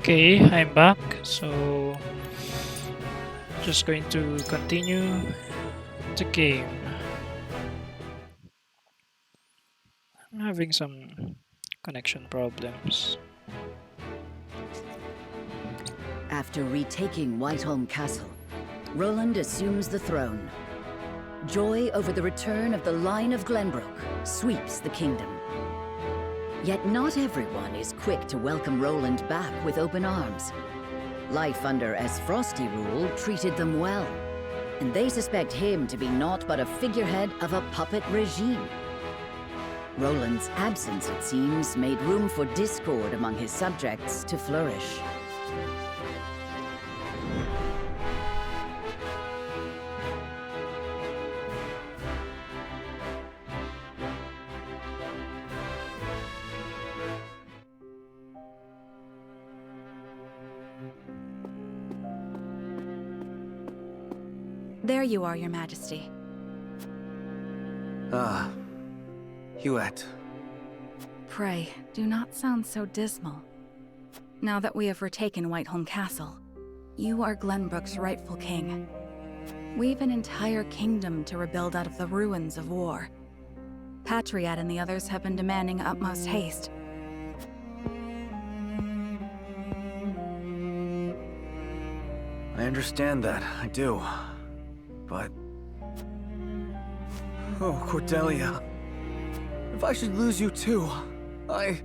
Okay, I'm back. So, just going to continue the game. I'm having some connection problems. After retaking Whiteholm Castle, Roland assumes the throne. Joy over the return of the line of Glenbrook sweeps the kingdom. Yet not everyone is quick to welcome Roland back with open arms. Life under Frosty rule treated them well, and they suspect him to be naught but a figurehead of a puppet regime. Roland's absence, it seems, made room for discord among his subjects to flourish. There you are, Your Majesty. Ah, Huet. Pray, do not sound so dismal. Now that we have retaken Whiteholm Castle, you are Glenbrook's rightful king. We've an entire kingdom to rebuild out of the ruins of war. Patriot and the others have been demanding utmost haste. I understand that, I do. But... Oh, Cordelia. If I should lose you too, I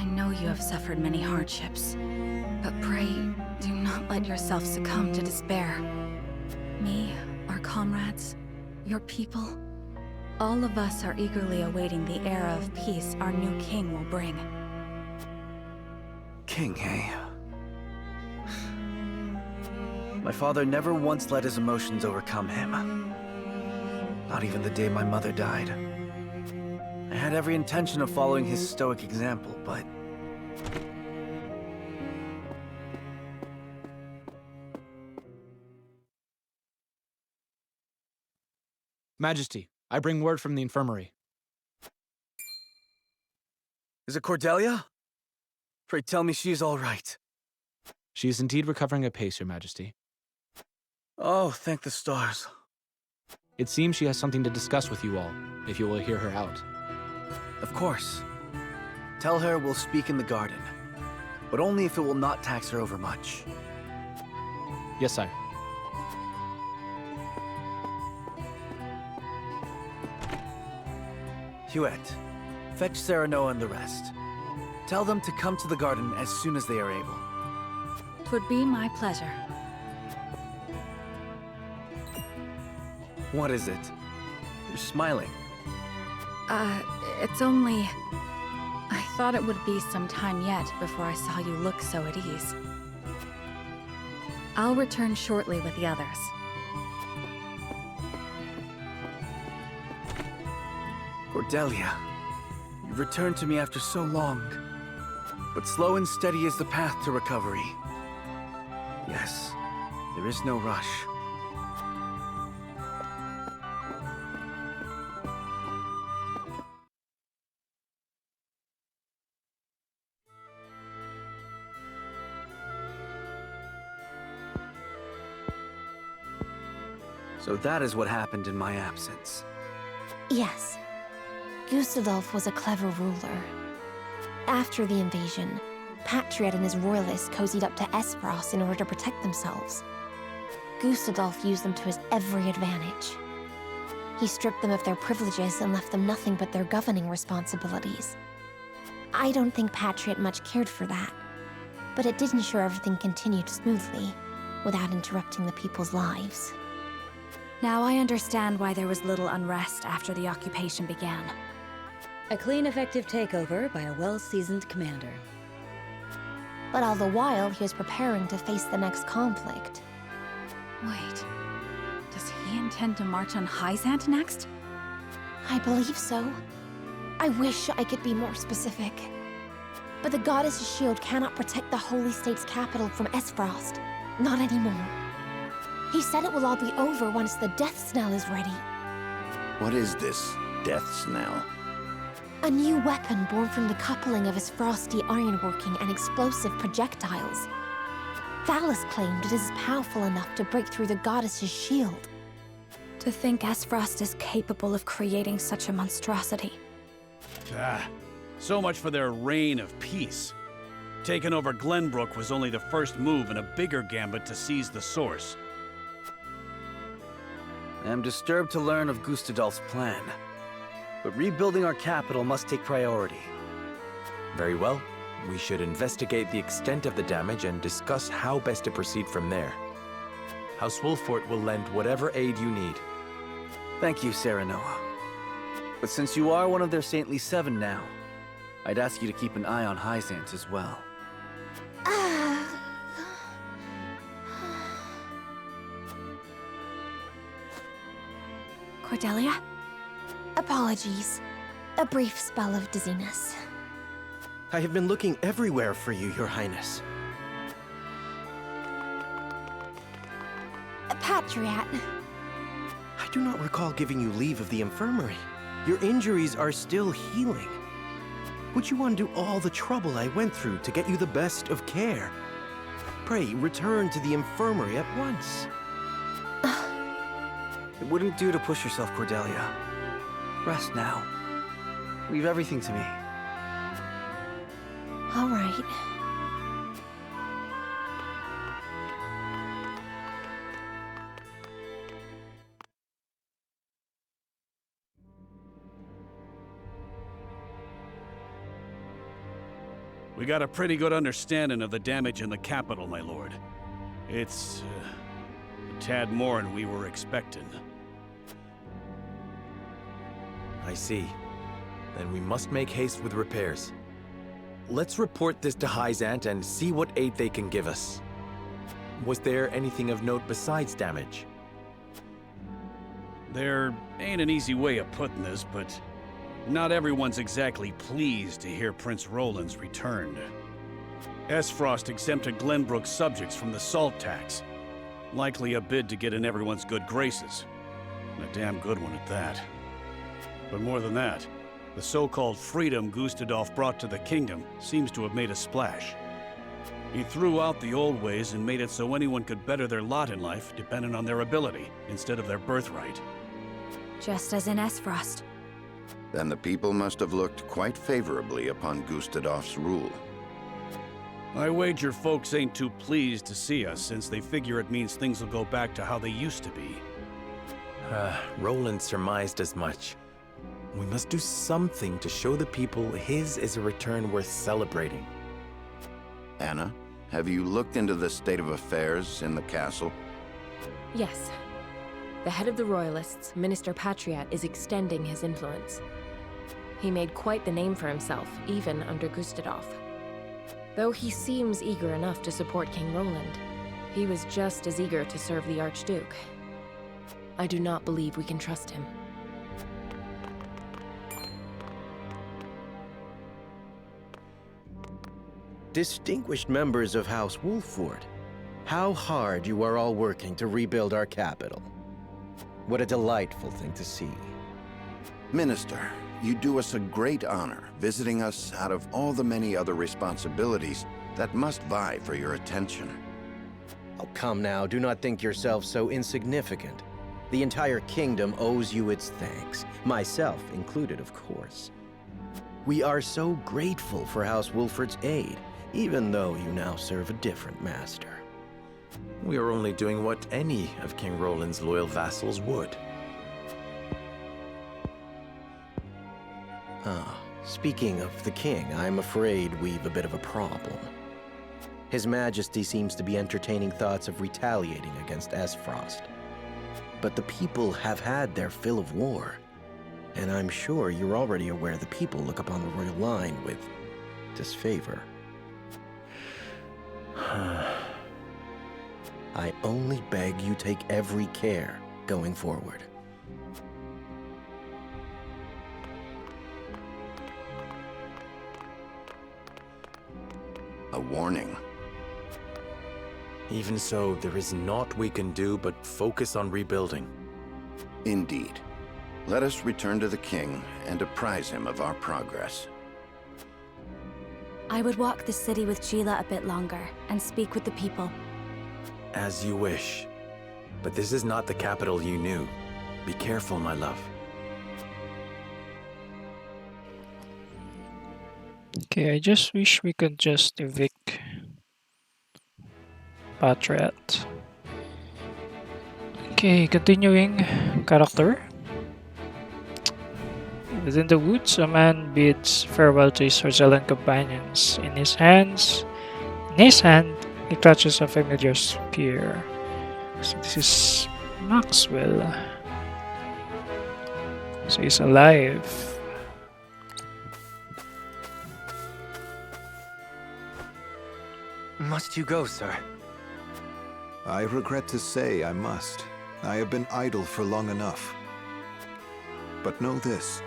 know you have suffered many hardships, but pray, do not let yourself succumb to despair. Me, our comrades, your people, all of us are eagerly awaiting the era of peace our new king will bring. King, eh? My father never once let his emotions overcome him. Not even the day my mother died. I had every intention of following his stoic example, but... Majesty, I bring word from the infirmary. Is it Cordelia? Pray tell me she is all right. She is indeed recovering apace, Your Majesty. Oh, thank the stars. It seems she has something to discuss with you all, if you will hear her out. Of course. Tell her we'll speak in the garden, but only if it will not tax her overmuch. Yes, sire. Huet, fetch Sereno and the rest. Tell them to come to the garden as soon as they are able. 'Twould be my pleasure. What is it? You're smiling. It's only... I thought it would be some time yet before I saw you look so at ease. I'll return shortly with the others. Cordelia, you've returned to me after so long. But slow and steady is the path to recovery. Yes, there is no rush. So that is what happened in my absence. Yes. Gustadolf was a clever ruler. After the invasion, Patriot and his royalists cozied up to Espros in order to protect themselves. Gustadolf used them to his every advantage. He stripped them of their privileges and left them nothing but their governing responsibilities. I don't think Patriot much cared for that, but it did ensure everything continued smoothly, without interrupting the people's lives. Now I understand why there was little unrest after the occupation began. A clean, effective takeover by a well-seasoned commander. But all the while, he was preparing to face the next conflict. Wait, does he intend to march on Hyzant next? I believe so. I wish I could be more specific. But the Goddess's shield cannot protect the Holy State's capital from Esfrost. Not anymore. He said it will all be over once the death snell is ready. What is this death snell? A new weapon born from the coupling of his frosty ironworking and explosive projectiles. Valis claimed it is powerful enough to break through the goddess's shield. To think Esfrost is capable of creating such a monstrosity. So much for their reign of peace. Taking over Glenbrook was only the first move in a bigger gambit to seize the source. I am disturbed to learn of Gustadolf's plan. But rebuilding our capital must take priority. Very well. We should investigate the extent of the damage and discuss how best to proceed from there. House Wolfport will lend whatever aid you need. Thank you, Serenoa. But since you are one of their Saintly Seven now, I'd ask you to keep an eye on Hyzant as well. Cordelia? Apologies. A brief spell of dizziness. I have been looking everywhere for you, Your Highness. Patriat. I do not recall giving you leave of the infirmary. Your injuries are still healing. Would you undo all the trouble I went through to get you the best of care? Pray, return to the infirmary at once. It wouldn't do to push yourself, Cordelia. Rest now. Leave everything to me. All right. We got a pretty good understanding of the damage in the capital, my lord. It's a tad more than we were expecting. I see. Then we must make haste with repairs. Let's report this to Hyzant and see what aid they can give us. Was there anything of note besides damage? There ain't an easy way of putting this, but not everyone's exactly pleased to hear Prince Roland's returned. Esfrost exempted Glenbrook's subjects from the salt tax. Likely a bid to get in everyone's good graces. And a damn good one at that. But more than that, the so-called freedom Gustadolf brought to the kingdom seems to have made a splash. He threw out the old ways and made it so anyone could better their lot in life depending on their ability instead of their birthright. Just as in Esfrost. Then the people must have looked quite favorably upon Gustadolf's rule. I wager folks ain't too pleased to see us since they figure it means things will go back to how they used to be. Roland surmised as much. We must do something to show the people his is a return worth celebrating. Anna, have you looked into the state of affairs in the castle? Yes. The head of the Royalists, Minister Patriat, is extending his influence. He made quite the name for himself, even under Gustadolf. Though he seems eager enough to support King Roland, he was just as eager to serve the Archduke. I do not believe we can trust him. Distinguished members of House Wolfport, how hard you are all working to rebuild our capital. What a delightful thing to see. Minister, you do us a great honor visiting us out of all the many other responsibilities that must vie for your attention. Oh, come now, do not think yourself so insignificant. The entire kingdom owes you its thanks, myself included, of course. We are so grateful for House Wolfport's aid, even though you now serve a different master. We are only doing what any of King Roland's loyal vassals would. Speaking of the king, I'm afraid we've a bit of a problem. His Majesty seems to be entertaining thoughts of retaliating against Esfrost. But the people have had their fill of war, and I'm sure you're already aware the people look upon the royal line with disfavor. I only beg you take every care going forward. A warning. Even so, there is naught we can do but focus on rebuilding. Indeed. Let us return to the king and apprise him of our progress. I would walk the city with Sheila a bit longer and speak with the people. As you wish. But this is not the capital you knew. Be careful, my love. Okay, I just wish we could just evict Patriot. Okay, continuing character. Within the woods, a man bids farewell to his Roseland companions. In his hand, he clutches a familiar spear. So this is Maxwell. So he's alive. Must you go, sir? I regret to say I must. I have been idle for long enough. But know this.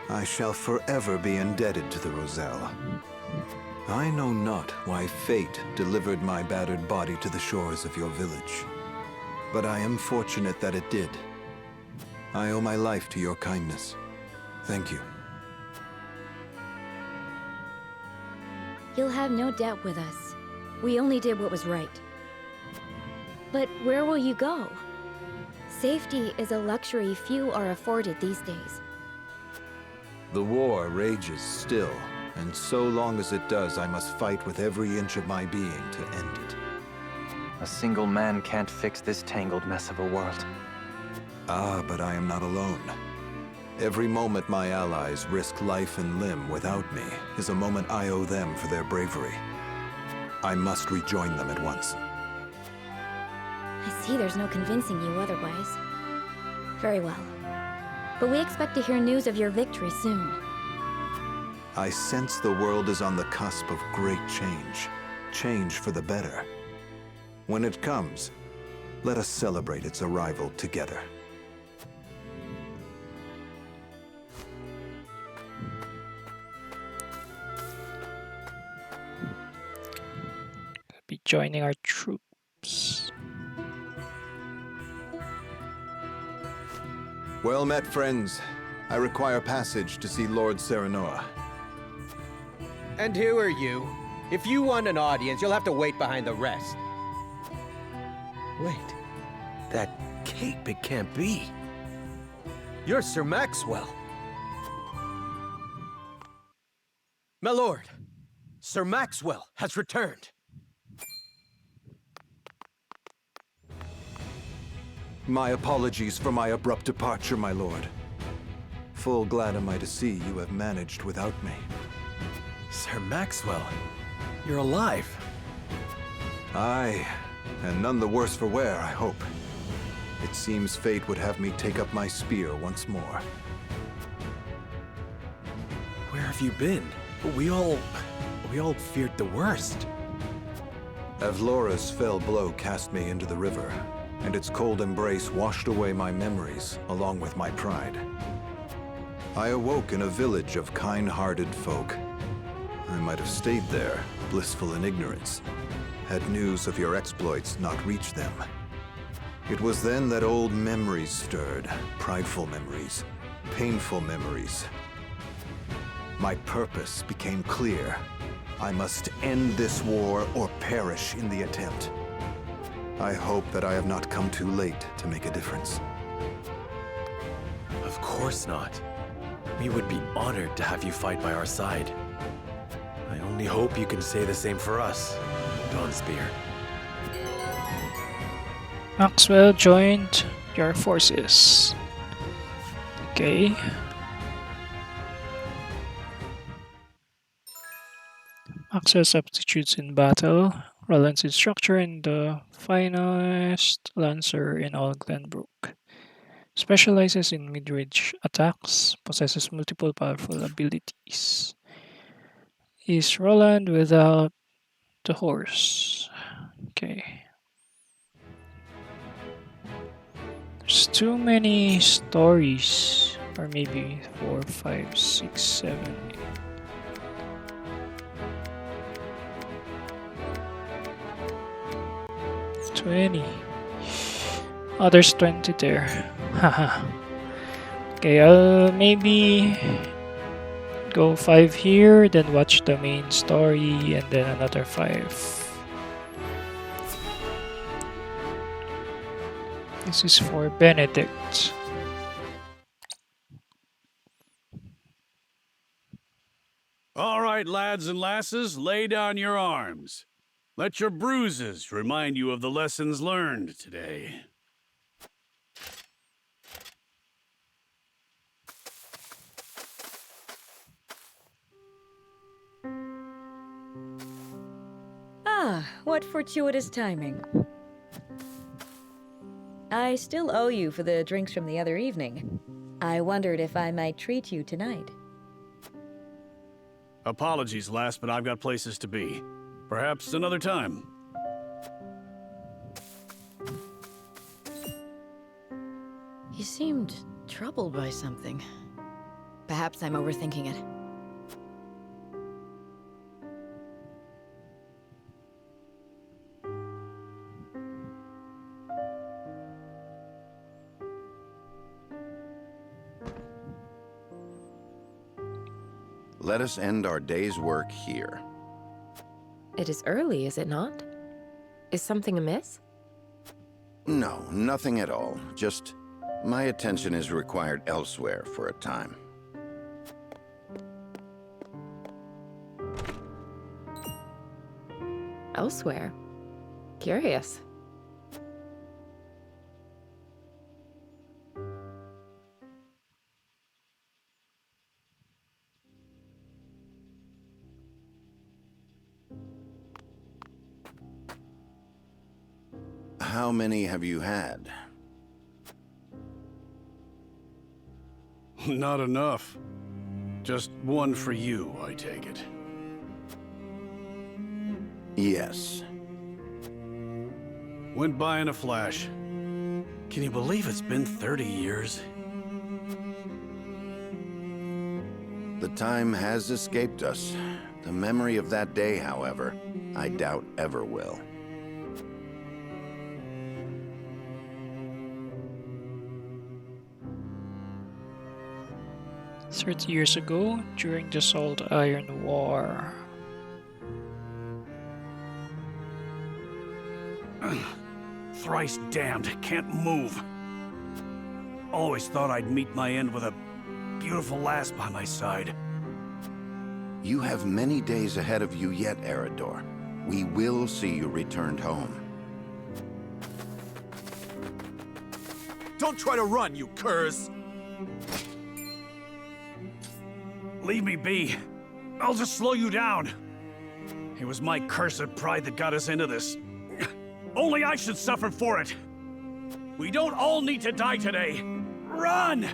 I shall forever be indebted to the Roselle. I know not why fate delivered my battered body to the shores of your village. But I am fortunate that it did. I owe my life to your kindness. Thank you. You'll have no debt with us. We only did what was right. But where will you go? Safety is a luxury few are afforded these days. The war rages still, and so long as it does, I must fight with every inch of my being to end it. A single man can't fix this tangled mess of a world. Ah, but I am not alone. Every moment my allies risk life and limb without me is a moment I owe them for their bravery. I must rejoin them at once. I see there's no convincing you otherwise. Very well. But we expect to hear news of your victory soon. I sense the world is on the cusp of great change. Change for the better. When it comes, let us celebrate its arrival together. Be joining our troops. Well met, friends. I require passage to see Lord Serenoa. And who are you? If you want an audience, you'll have to wait behind the rest. Wait. That cape, it can't be. You're Sir Maxwell. My lord, Sir Maxwell has returned. My apologies for my abrupt departure, my lord. Full glad am I to see you have managed without me. Sir Maxwell, you're alive. Aye, and none the worse for wear, I hope. It seems fate would have me take up my spear once more. Where have you been? We all feared the worst. Avlora's fell blow cast me into the river, and its cold embrace washed away my memories, along with my pride. I awoke in a village of kind-hearted folk. I might have stayed there, blissful in ignorance, had news of your exploits not reached them. It was then that old memories stirred, prideful memories, painful memories. My purpose became clear. I must end this war or perish in the attempt. I hope that I have not come too late to make a difference. Of course not. We would be honored to have you fight by our side. I only hope you can say the same for us, Dawnspear. Maxwell joined your forces. Okay. Maxwell's aptitudes in battle. Roland's instructor and the finest lancer in all Glenbrook. Specializes in mid-range attacks. Possesses multiple powerful abilities. Is Roland without the horse? Okay. There's too many stories. Or maybe 4, 5, 6, 7, 8. Oh, there's 20 there. Haha. Okay, I'll maybe go 5 here, then watch the main story, and then another 5. This is for Benedict. All right, lads and lasses, lay down your arms. Let your bruises remind you of the lessons learned today. Ah, what fortuitous timing. I still owe you for the drinks from the other evening. I wondered if I might treat you tonight. Apologies, lass, but I've got places to be. Perhaps another time. You seemed troubled by something. Perhaps I'm overthinking it. Let us end our day's work here. It is early, is it not? Is something amiss? No, nothing at all. Just my attention is required elsewhere for a time. Elsewhere? Curious. How many have you had? Not enough. Just one for you, I take it. Yes. Went by in a flash. Can you believe it's been 30 years? The time has escaped us. The memory of that day, however, I doubt ever will. Years ago, during the Salt Iron War. Thrice damned, can't move. Always thought I'd meet my end with a beautiful lass by my side. You have many days ahead of you yet, Eredor. We will see you returned home. Don't try to run, you curs! Leave me be. I'll just slow you down. It was my cursed pride that got us into this. Only I should suffer for it. We don't all need to die today. Run!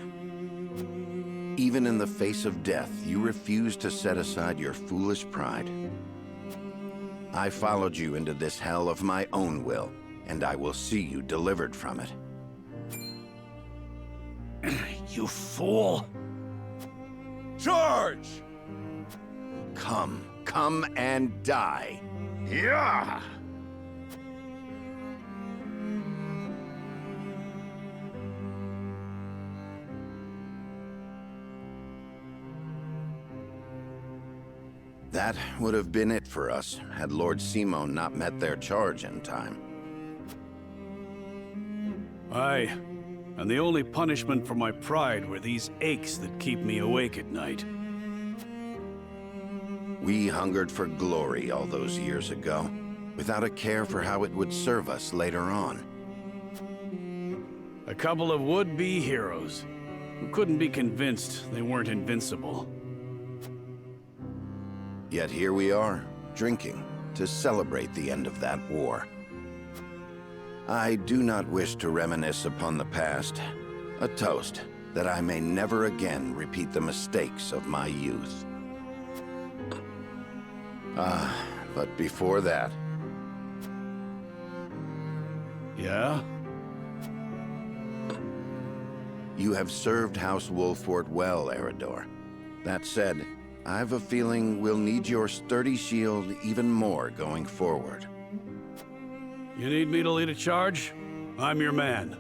Even in the face of death, you refuse to set aside your foolish pride. I followed you into this hell of my own will, and I will see you delivered from it. You fool! Charge! Come and die. Yeah! That would have been it for us, had Lord Simon not met their charge in time. Aye. And the only punishment for my pride were these aches that keep me awake at night. We hungered for glory all those years ago, without a care for how it would serve us later on. A couple of would-be heroes, who couldn't be convinced they weren't invincible. Yet here we are, drinking, to celebrate the end of that war. I do not wish to reminisce upon the past. A toast that I may never again repeat the mistakes of my youth. But before that... Yeah? You have served House Wolfport well, Eredor. That said, I have a feeling we'll need your sturdy shield even more going forward. You need me to lead a charge? I'm your man.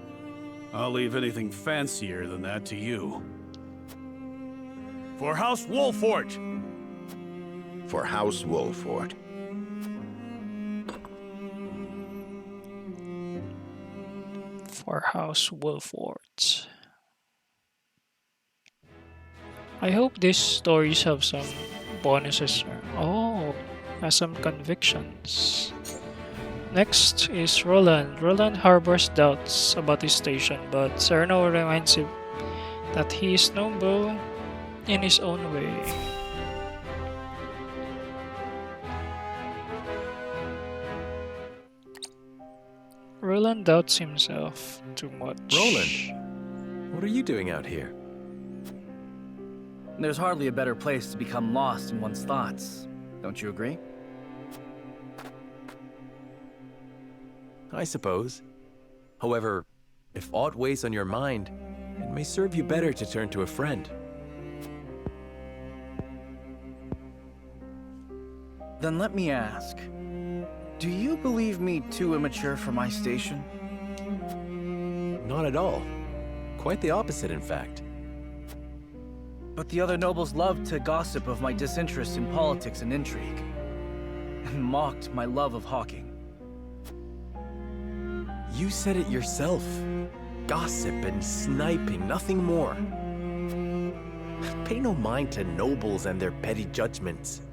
I'll leave anything fancier than that to you. For House Wolfport! For House Wolfport. For House Wolfport. I hope these stories have some bonuses. Oh, has some convictions. Next is Roland. Roland harbors doubts about his station, but Sereno reminds him that he is noble in his own way. Roland doubts himself too much. Roland, what are you doing out here? There's hardly a better place to become lost in one's thoughts. Don't you agree? I suppose. However, if aught weighs on your mind, it may serve you better to turn to a friend. Then let me ask, do you believe me too immature for my station? Not at all. Quite the opposite, in fact. But the other nobles loved to gossip of my disinterest in politics and intrigue, and mocked my love of hawking. You said it yourself. Gossip and sniping, nothing more. Pay no mind to nobles and their petty judgments.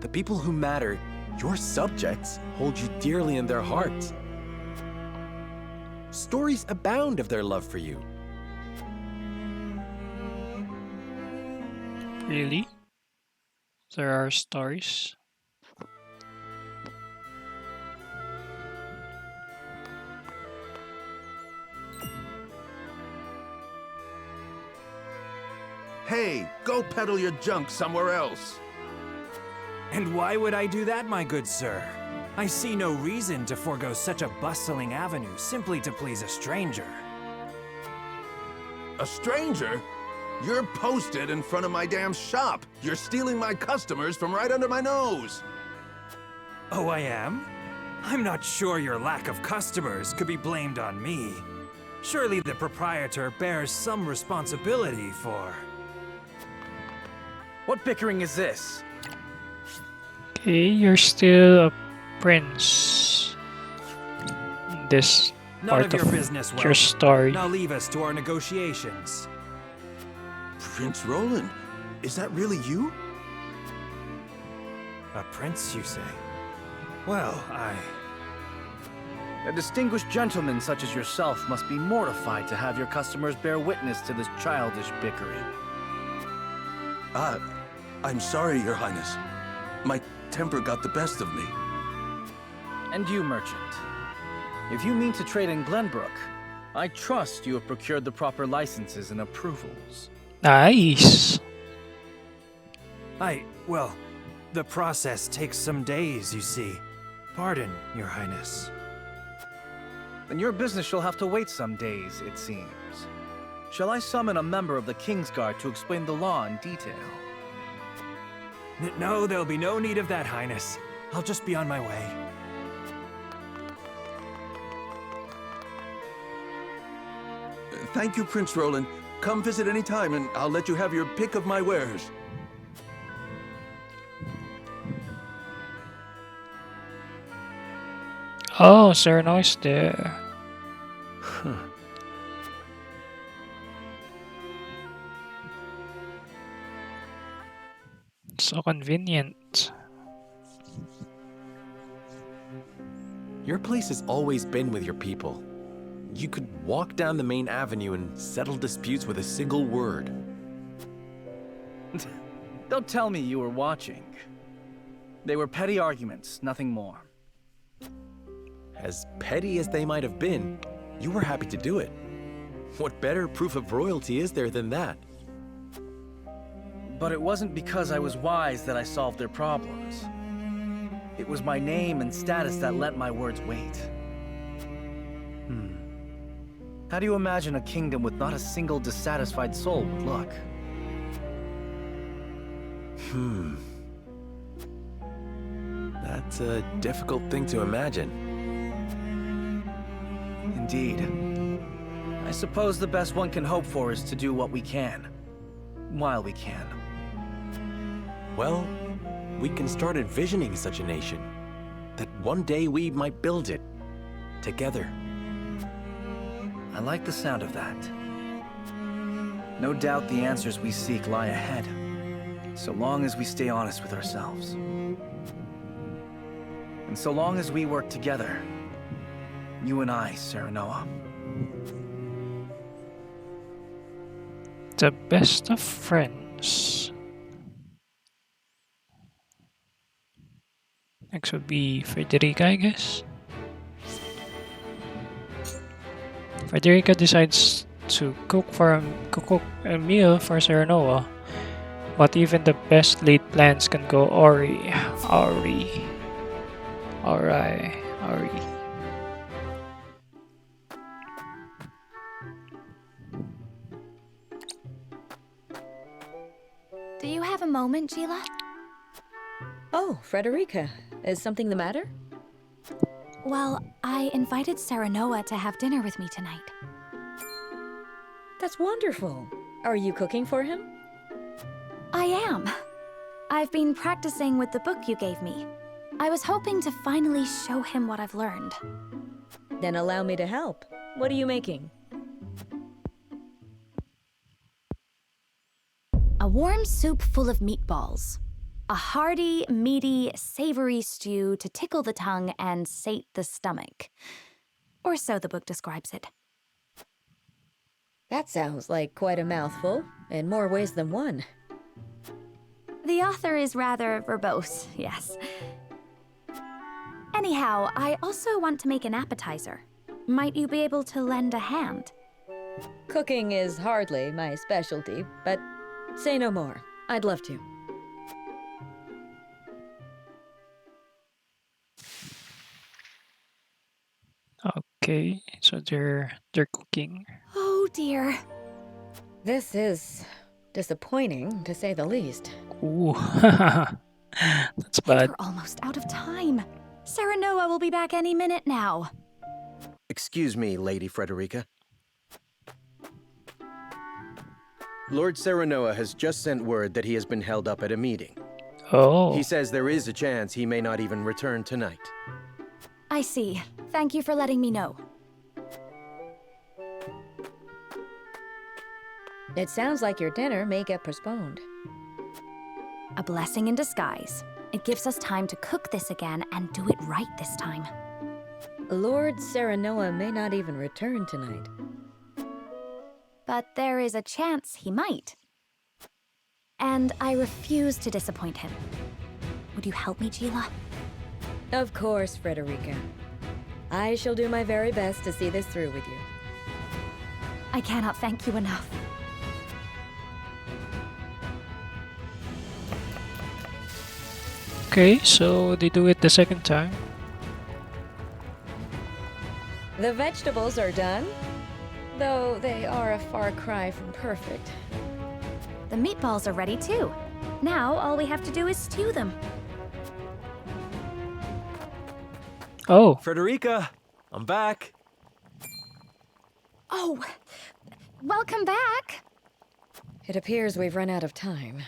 The people who matter, your subjects, hold you dearly in their hearts. Stories abound of their love for you. Really? There are stories? Hey, go peddle your junk somewhere else. And why would I do that, my good sir? I see no reason to forego such a bustling avenue simply to please a stranger. A stranger? You're posted in front of my damn shop. You're stealing my customers from right under my nose. Oh, I am? I'm not sure your lack of customers could be blamed on me. Surely the proprietor bears some responsibility for... What bickering is this? Okay, you're still a prince in this None part of your business, your Welp. story. Now leave us to our negotiations. Prince Roland, is that really you? A prince, you say? Well, A distinguished gentleman such as yourself must be mortified to have your customers bear witness to this childish bickering. I'm sorry, Your Highness. My temper got the best of me. And you, merchant. If you mean to trade in Glenbrook, I trust you have procured the proper licenses and approvals. Nice. Well, the process takes some days, you see. Pardon, Your Highness. Then your business shall have to wait some days, it seems. Shall I summon a member of the Kingsguard to explain the law in detail? No, there'll be no need of that, Highness. I'll just be on my way. Thank you, Prince Roland. Come visit any time, and I'll let you have your pick of my wares. Oh, Sereno is there. So convenient. Your place has always been with your people. You could walk down the main avenue and settle disputes with a single word. Don't tell me you were watching. They were petty arguments, nothing more. As petty as they might have been, you were happy to do it. What better proof of royalty is there than that? But it wasn't because I was wise that I solved their problems. It was my name and status that lent my words weight. How do you imagine a kingdom with not a single dissatisfied soul would look? That's a difficult thing to imagine. Indeed. I suppose the best one can hope for is to do what we can, while we can. Well, we can start envisioning such a nation. That one day we might build it. Together. I like the sound of that. No doubt the answers we seek lie ahead, so long as we stay honest with ourselves. And so long as we work together, you and I, Serenoa. The best of friends. Next would be Frederica, I guess. Frederica decides to cook a meal for Serenoa, but even the best laid plans can go awry. Do you have a moment, Sheila? Oh, Frederica. Is something the matter? Well, I invited Serenoa to have dinner with me tonight. That's wonderful. Are you cooking for him? I am. I've been practicing with the book you gave me. I was hoping to finally show him what I've learned. Then allow me to help. What are you making? A warm soup full of meatballs. A hearty, meaty, savory stew to tickle the tongue and sate the stomach. Or so the book describes it. That sounds like quite a mouthful, in more ways than one. The author is rather verbose, yes. Anyhow, I also want to make an appetizer. Might you be able to lend a hand? Cooking is hardly my specialty, but say no more. I'd love to. Okay, so they're cooking. Oh dear. This is disappointing, to say the least. Ooh, that's bad. We're almost out of time. Serenoa will be back any minute now. Excuse me, Lady Frederica. Lord Serenoa has just sent word that he has been held up at a meeting. Oh. He says there is a chance he may not even return tonight. I see. Thank you for letting me know. It sounds like your dinner may get postponed. A blessing in disguise. It gives us time to cook this again and do it right this time. Lord Serenoa may not even return tonight. But there is a chance he might. And I refuse to disappoint him. Would you help me, Sheila? Of course, Frederica. I shall do my very best to see this through with you. I cannot thank you enough. Okay, so they do it the second time. The vegetables are done, though they are a far cry from perfect. The meatballs are ready too. Now all we have to do is stew them. Oh. Frederica, I'm back. Oh, welcome back. It appears we've run out of time.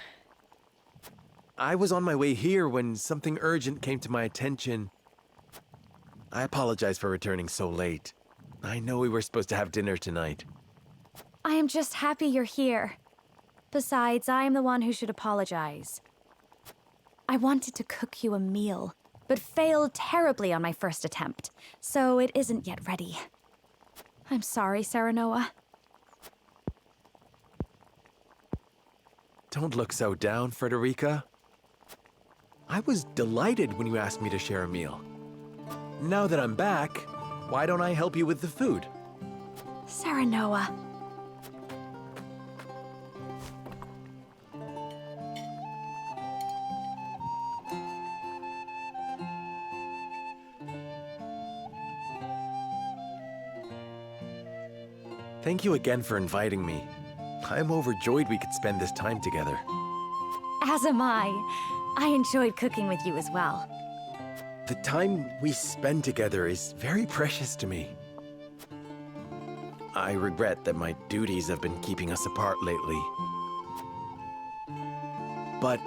I was on my way here when something urgent came to my attention. I apologize for returning so late. I know we were supposed to have dinner tonight. I am just happy you're here. Besides, I am the one who should apologize. I wanted to cook you a meal, but failed terribly on my first attempt, so it isn't yet ready. I'm sorry, Serenoa. Don't look so down, Frederica. I was delighted when you asked me to share a meal. Now that I'm back, why don't I help you with the food? Serenoa. Thank you again for inviting me. I'm overjoyed we could spend this time together. As am I. I enjoyed cooking with you as well. The time we spend together is very precious to me. I regret that my duties have been keeping us apart lately. But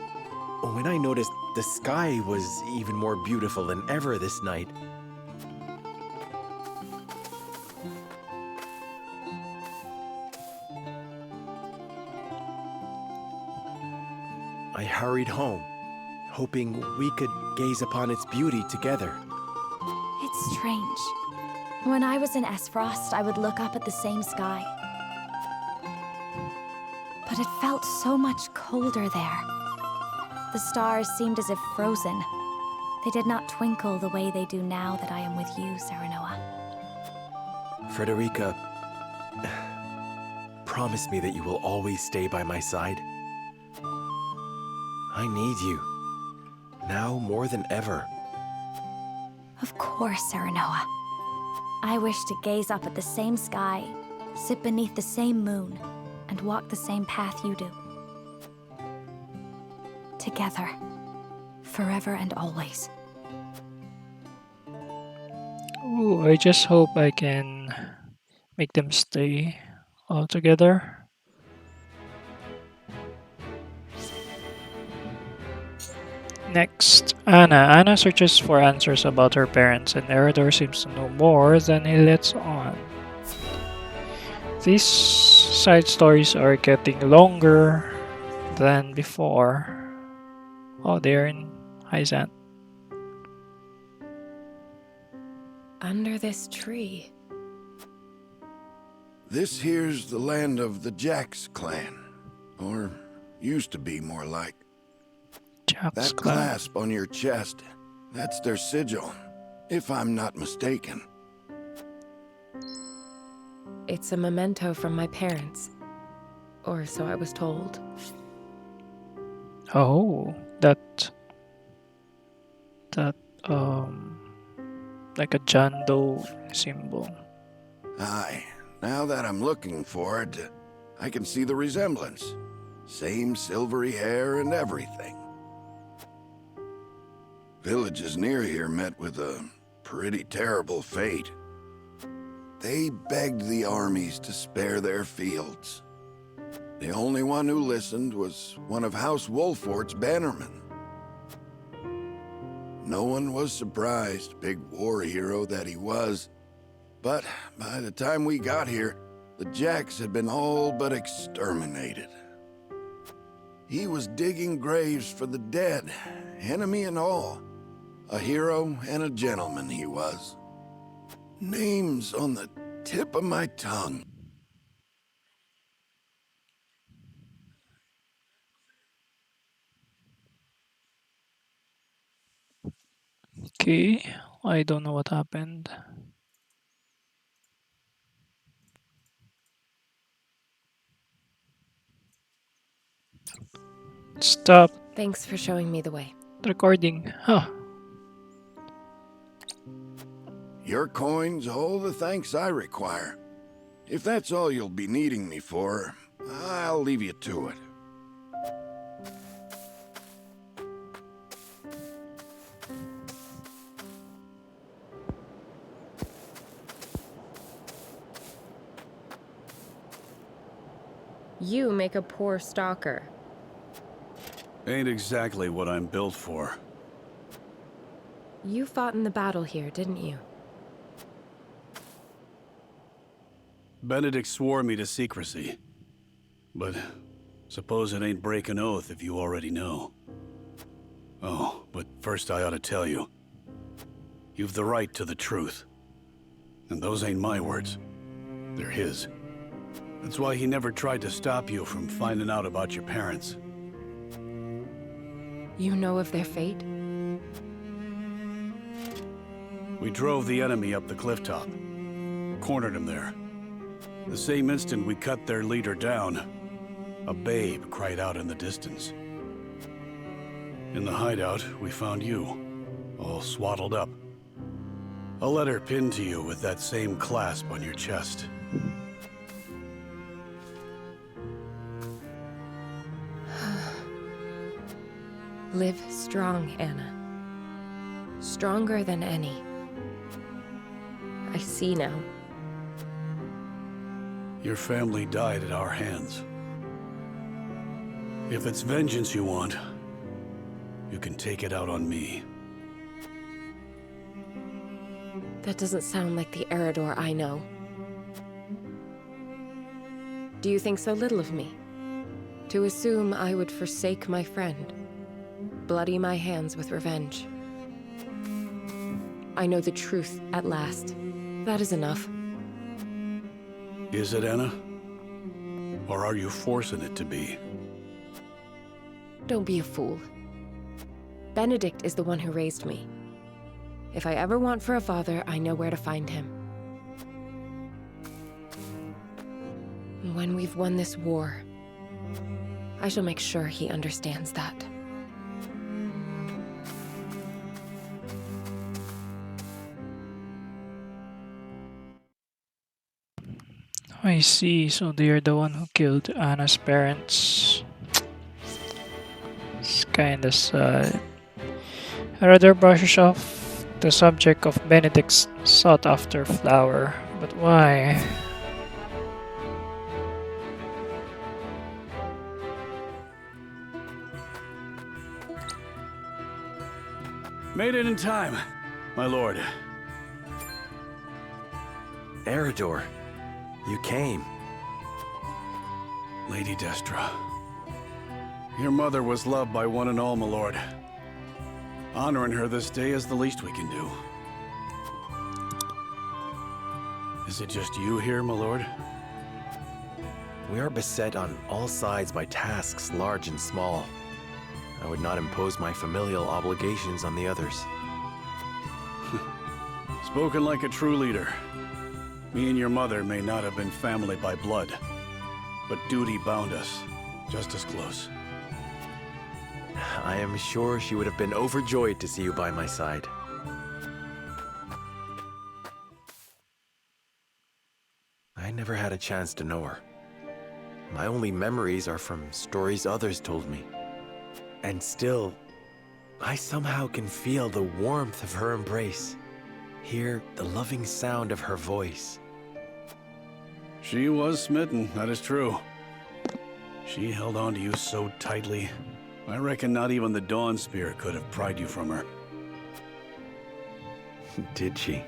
when I noticed the sky was even more beautiful than ever this night, I hurried home, hoping we could gaze upon its beauty together. It's strange. When I was in Esfrost, I would look up at the same sky. But it felt so much colder there. The stars seemed as if frozen. They did not twinkle the way they do now that I am with you, Serenoa. Frederica, promise me that you will always stay by my side. I need you, now more than ever. Of course, Serenoa. I wish to gaze up at the same sky, sit beneath the same moon, and walk the same path you do. Together, forever and always. Ooh, I just hope I can make them stay all together. Next, Anna. Anna searches for answers about her parents, and Eridor seems to know more than he lets on. These side stories are getting longer than before. Oh, they're in Hyzant. Under this tree. This here's the land of the Jax clan. Or used to be, more like. That clasp on your chest, that's their sigil, if I'm not mistaken. It's a memento from my parents. Or so I was told. Oh, that like a John Doe symbol. Aye, now that I'm looking for it, I can see the resemblance. Same silvery hair and everything. Villages near here met with a pretty terrible fate. They begged the armies to spare their fields. The only one who listened was one of House Wolfport's bannermen. No one was surprised, big war hero that he was. But by the time we got here, the Jax had been all but exterminated. He was digging graves for the dead, enemy and all. A hero and a gentleman he was. Names on the tip of my tongue. Okay, I don't know what happened. Stop Thanks for showing me the way. recording. Huh. Your coin's all the thanks I require. If that's all you'll be needing me for, I'll leave you to it. You make a poor stalker. Ain't exactly what I'm built for. You fought in the battle here, didn't you? Benedict swore me to secrecy. But suppose it ain't breaking oath if you already know. Oh, but first I ought to tell you. You've the right to the truth. And those ain't my words. They're his. That's why he never tried to stop you from finding out about your parents. You know of their fate? We drove the enemy up the cliff top. Cornered him there. The same instant we cut their leader down, a babe cried out in the distance. In the hideout, we found you, all swaddled up. A letter pinned to you with that same clasp on your chest. Live strong, Anna. Stronger than any. I see now. Your family died at our hands. If it's vengeance you want, you can take it out on me. That doesn't sound like the Eredor I know. Do you think so little of me? To assume I would forsake my friend, bloody my hands with revenge. I know the truth at last. That is enough. Is it, Anna? Or are you forcing it to be? Don't be a fool. Benedict is the one who raised me. If I ever want for a father, I know where to find him. When we've won this war, I shall make sure he understands that. I see, so they are the one who killed Anna's parents. It's kinda sad. Rather brushes off the subject of Benedict's sought-after flower, but why? Made it in time, my lord. Eredor, you came. Lady Destra. Your mother was loved by one and all, my lord. Honoring her this day is the least we can do. Is it just you here, my lord? We are beset on all sides by tasks large and small. I would not impose my familial obligations on the others. Spoken like a true leader. Me and your mother may not have been family by blood, but duty bound us just as close. I am sure she would have been overjoyed to see you by my side. I never had a chance to know her. My only memories are from stories others told me. And still, I somehow can feel the warmth of her embrace, hear the loving sound of her voice. She was smitten, that is true. She held on to you so tightly, I reckon not even the Dawn Spear could have pried you from her. Did she?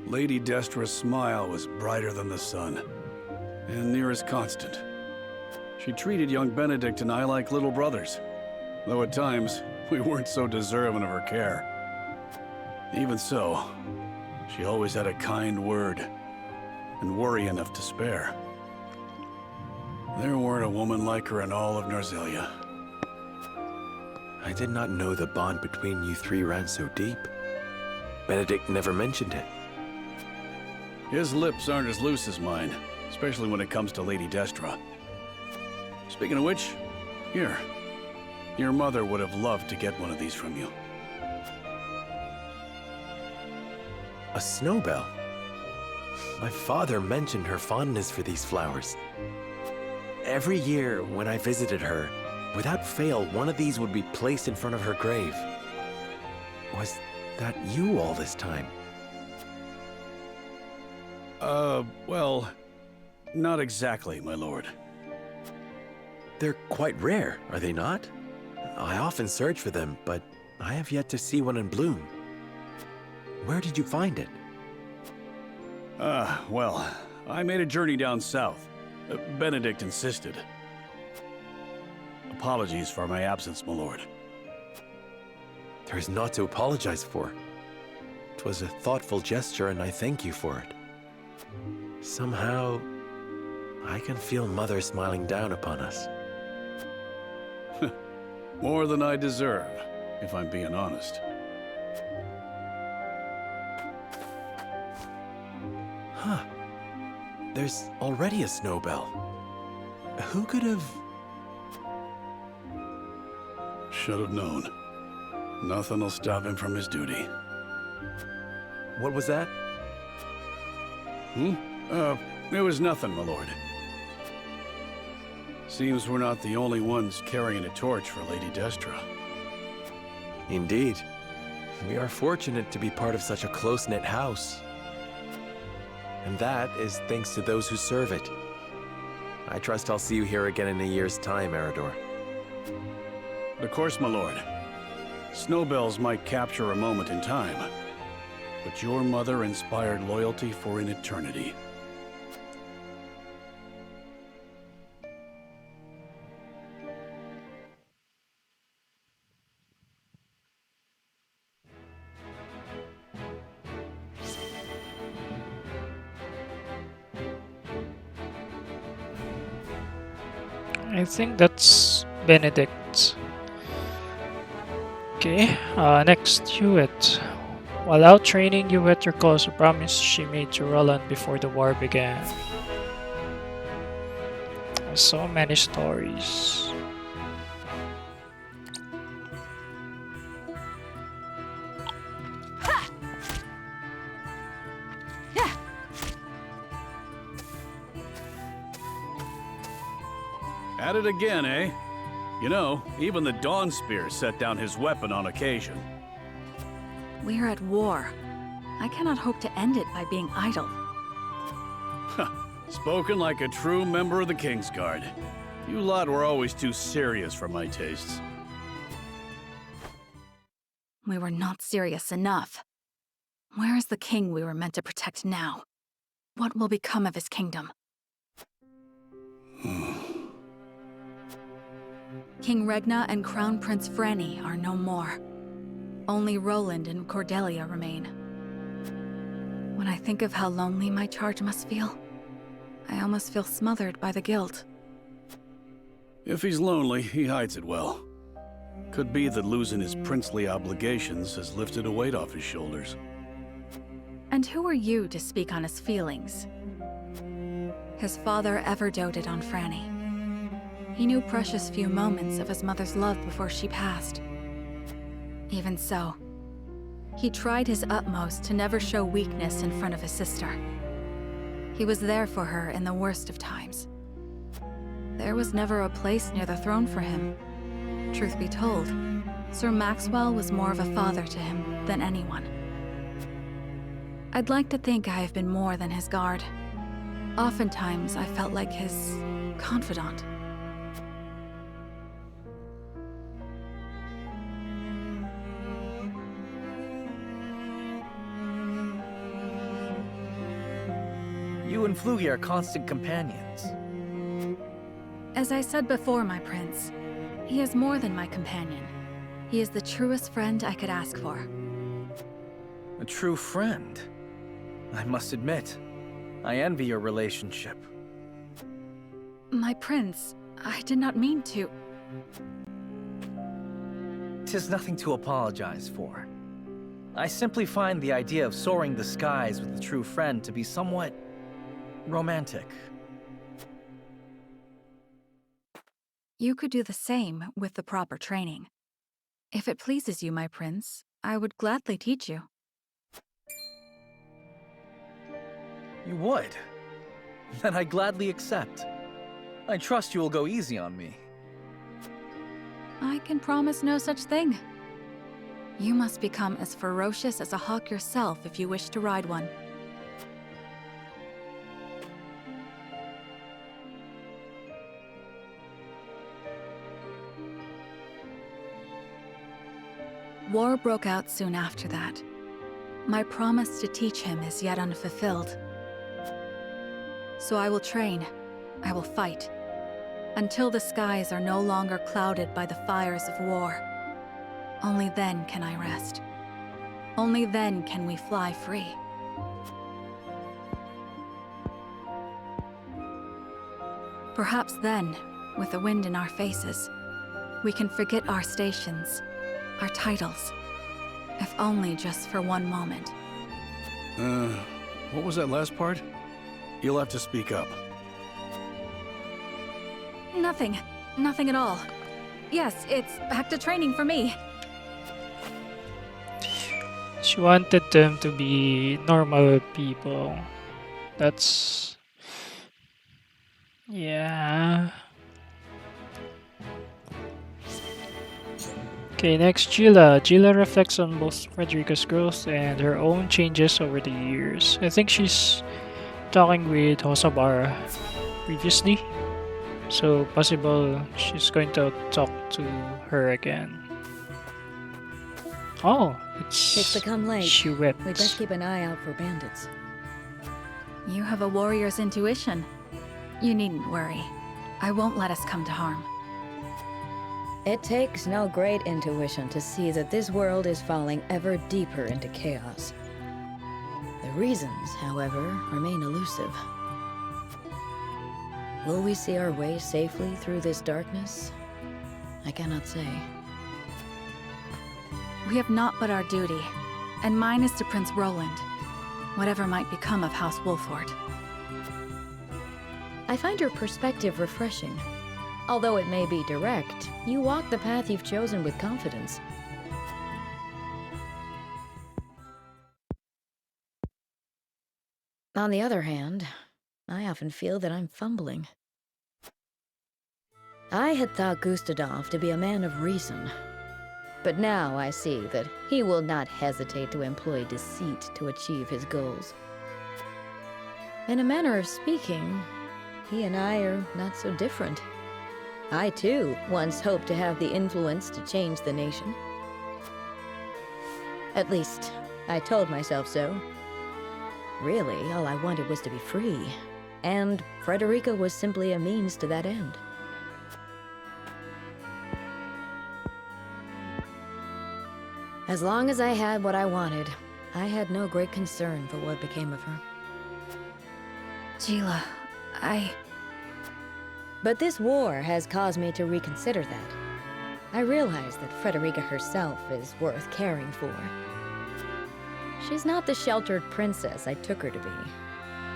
Lady Destra's smile was brighter than the sun, and near as constant. She treated young Benedict and I like little brothers, though at times we weren't so deserving of her care. Even so, she always had a kind word, and worry enough to spare. There weren't a woman like her in all of Narzelia. I did not know the bond between you three ran so deep. Benedict never mentioned it. His lips aren't as loose as mine, especially when it comes to Lady Destra. Speaking of which, here. Your mother would have loved to get one of these from you. A snowbell? My father mentioned her fondness for these flowers. Every year when I visited her, without fail, one of these would be placed in front of her grave. Was that you all this time? Well, not exactly, my lord. They're quite rare, are they not? I often search for them, but I have yet to see one in bloom. Where did you find it? Well, I made a journey down south. Benedict insisted. Apologies for my absence, my lord. There is naught to apologize for. 'Twas a thoughtful gesture, and I thank you for it. Somehow, I can feel Mother smiling down upon us. More than I deserve, if I'm being honest. Huh. There's already a snowbell. Who could have... Should have known. Nothing will stop him from his duty. What was that? It was nothing, my lord. Seems we're not the only ones carrying a torch for Lady Destra. Indeed. We are fortunate to be part of such a close-knit house. And that is thanks to those who serve it. I trust I'll see you here again in a year's time, Eredor. Of course, my lord. Snowbells might capture a moment in time, but your mother inspired loyalty for an eternity. I think that's Benedict. Okay, next, Hewitt. While out training, Hewitt recalls a promise she made to Roland before the war began. So many stories. At it again, eh? You know, even the Dawn Spear set down his weapon on occasion. We're at war. I cannot hope to end it by being idle. Spoken like a true member of the Kingsguard. You lot were always too serious for my tastes. We were not serious enough. Where is the king we were meant to protect now? What will become of his kingdom? King Regna and Crown Prince Franny are no more. Only Roland and Cordelia remain. When I think of how lonely my charge must feel, I almost feel smothered by the guilt. If he's lonely, he hides it well. Could be that losing his princely obligations has lifted a weight off his shoulders. And who are you to speak on his feelings? His father ever doted on Franny. He knew precious few moments of his mother's love before she passed. Even so, he tried his utmost to never show weakness in front of his sister. He was there for her in the worst of times. There was never a place near the throne for him. Truth be told, Sir Maxwell was more of a father to him than anyone. I'd like to think I have been more than his guard. Oftentimes, I felt like his confidant. You and Flugy are constant companions. As I said before, my prince, he is more than my companion. He is the truest friend I could ask for. A true friend? I must admit, I envy your relationship. My prince, I did not mean to. 'Tis nothing to apologize for. I simply find the idea of soaring the skies with a true friend to be somewhat romantic. You could do the same with the proper training. If it pleases you, my prince, I would gladly teach you. You would? Then I gladly accept. I trust you will go easy on me. I can promise no such thing. You must become as ferocious as a hawk yourself if you wish to ride one. War broke out soon after that. My promise to teach him is yet unfulfilled. So I will train, I will fight, until the skies are no longer clouded by the fires of war. Only then can I rest. Only then can we fly free. Perhaps then, with the wind in our faces, we can forget our stations, our titles, if only just for one moment. What was that last part? You'll have to speak up. Nothing. Nothing at all. Yes, it's back to training for me. She wanted them to be normal people. That's... yeah. Okay, next, Gila. Gila reflects on both Frederica's growth and her own changes over the years. I think she's talking with Hosobar previously. So possible she's going to talk to her again. Oh, It's become late. she wept. We best keep an eye out for bandits. You have a warrior's intuition. You needn't worry. I won't let us come to harm. It takes no great intuition to see that this world is falling ever deeper into chaos. The reasons, however, remain elusive. Will we see our way safely through this darkness? I cannot say. We have naught but our duty, and mine is to Prince Roland, whatever might become of House Wolfport. I find your perspective refreshing. Although it may be direct, you walk the path you've chosen with confidence. On the other hand, I often feel that I'm fumbling. I had thought Gustadov to be a man of reason, but now I see that he will not hesitate to employ deceit to achieve his goals. In a manner of speaking, he and I are not so different. I, too, once hoped to have the influence to change the nation. At least, I told myself so. Really, all I wanted was to be free, and Frederica was simply a means to that end. As long as I had what I wanted, I had no great concern for what became of her. Gila, But this war has caused me to reconsider that. I realize that Frederica herself is worth caring for. She's not the sheltered princess I took her to be.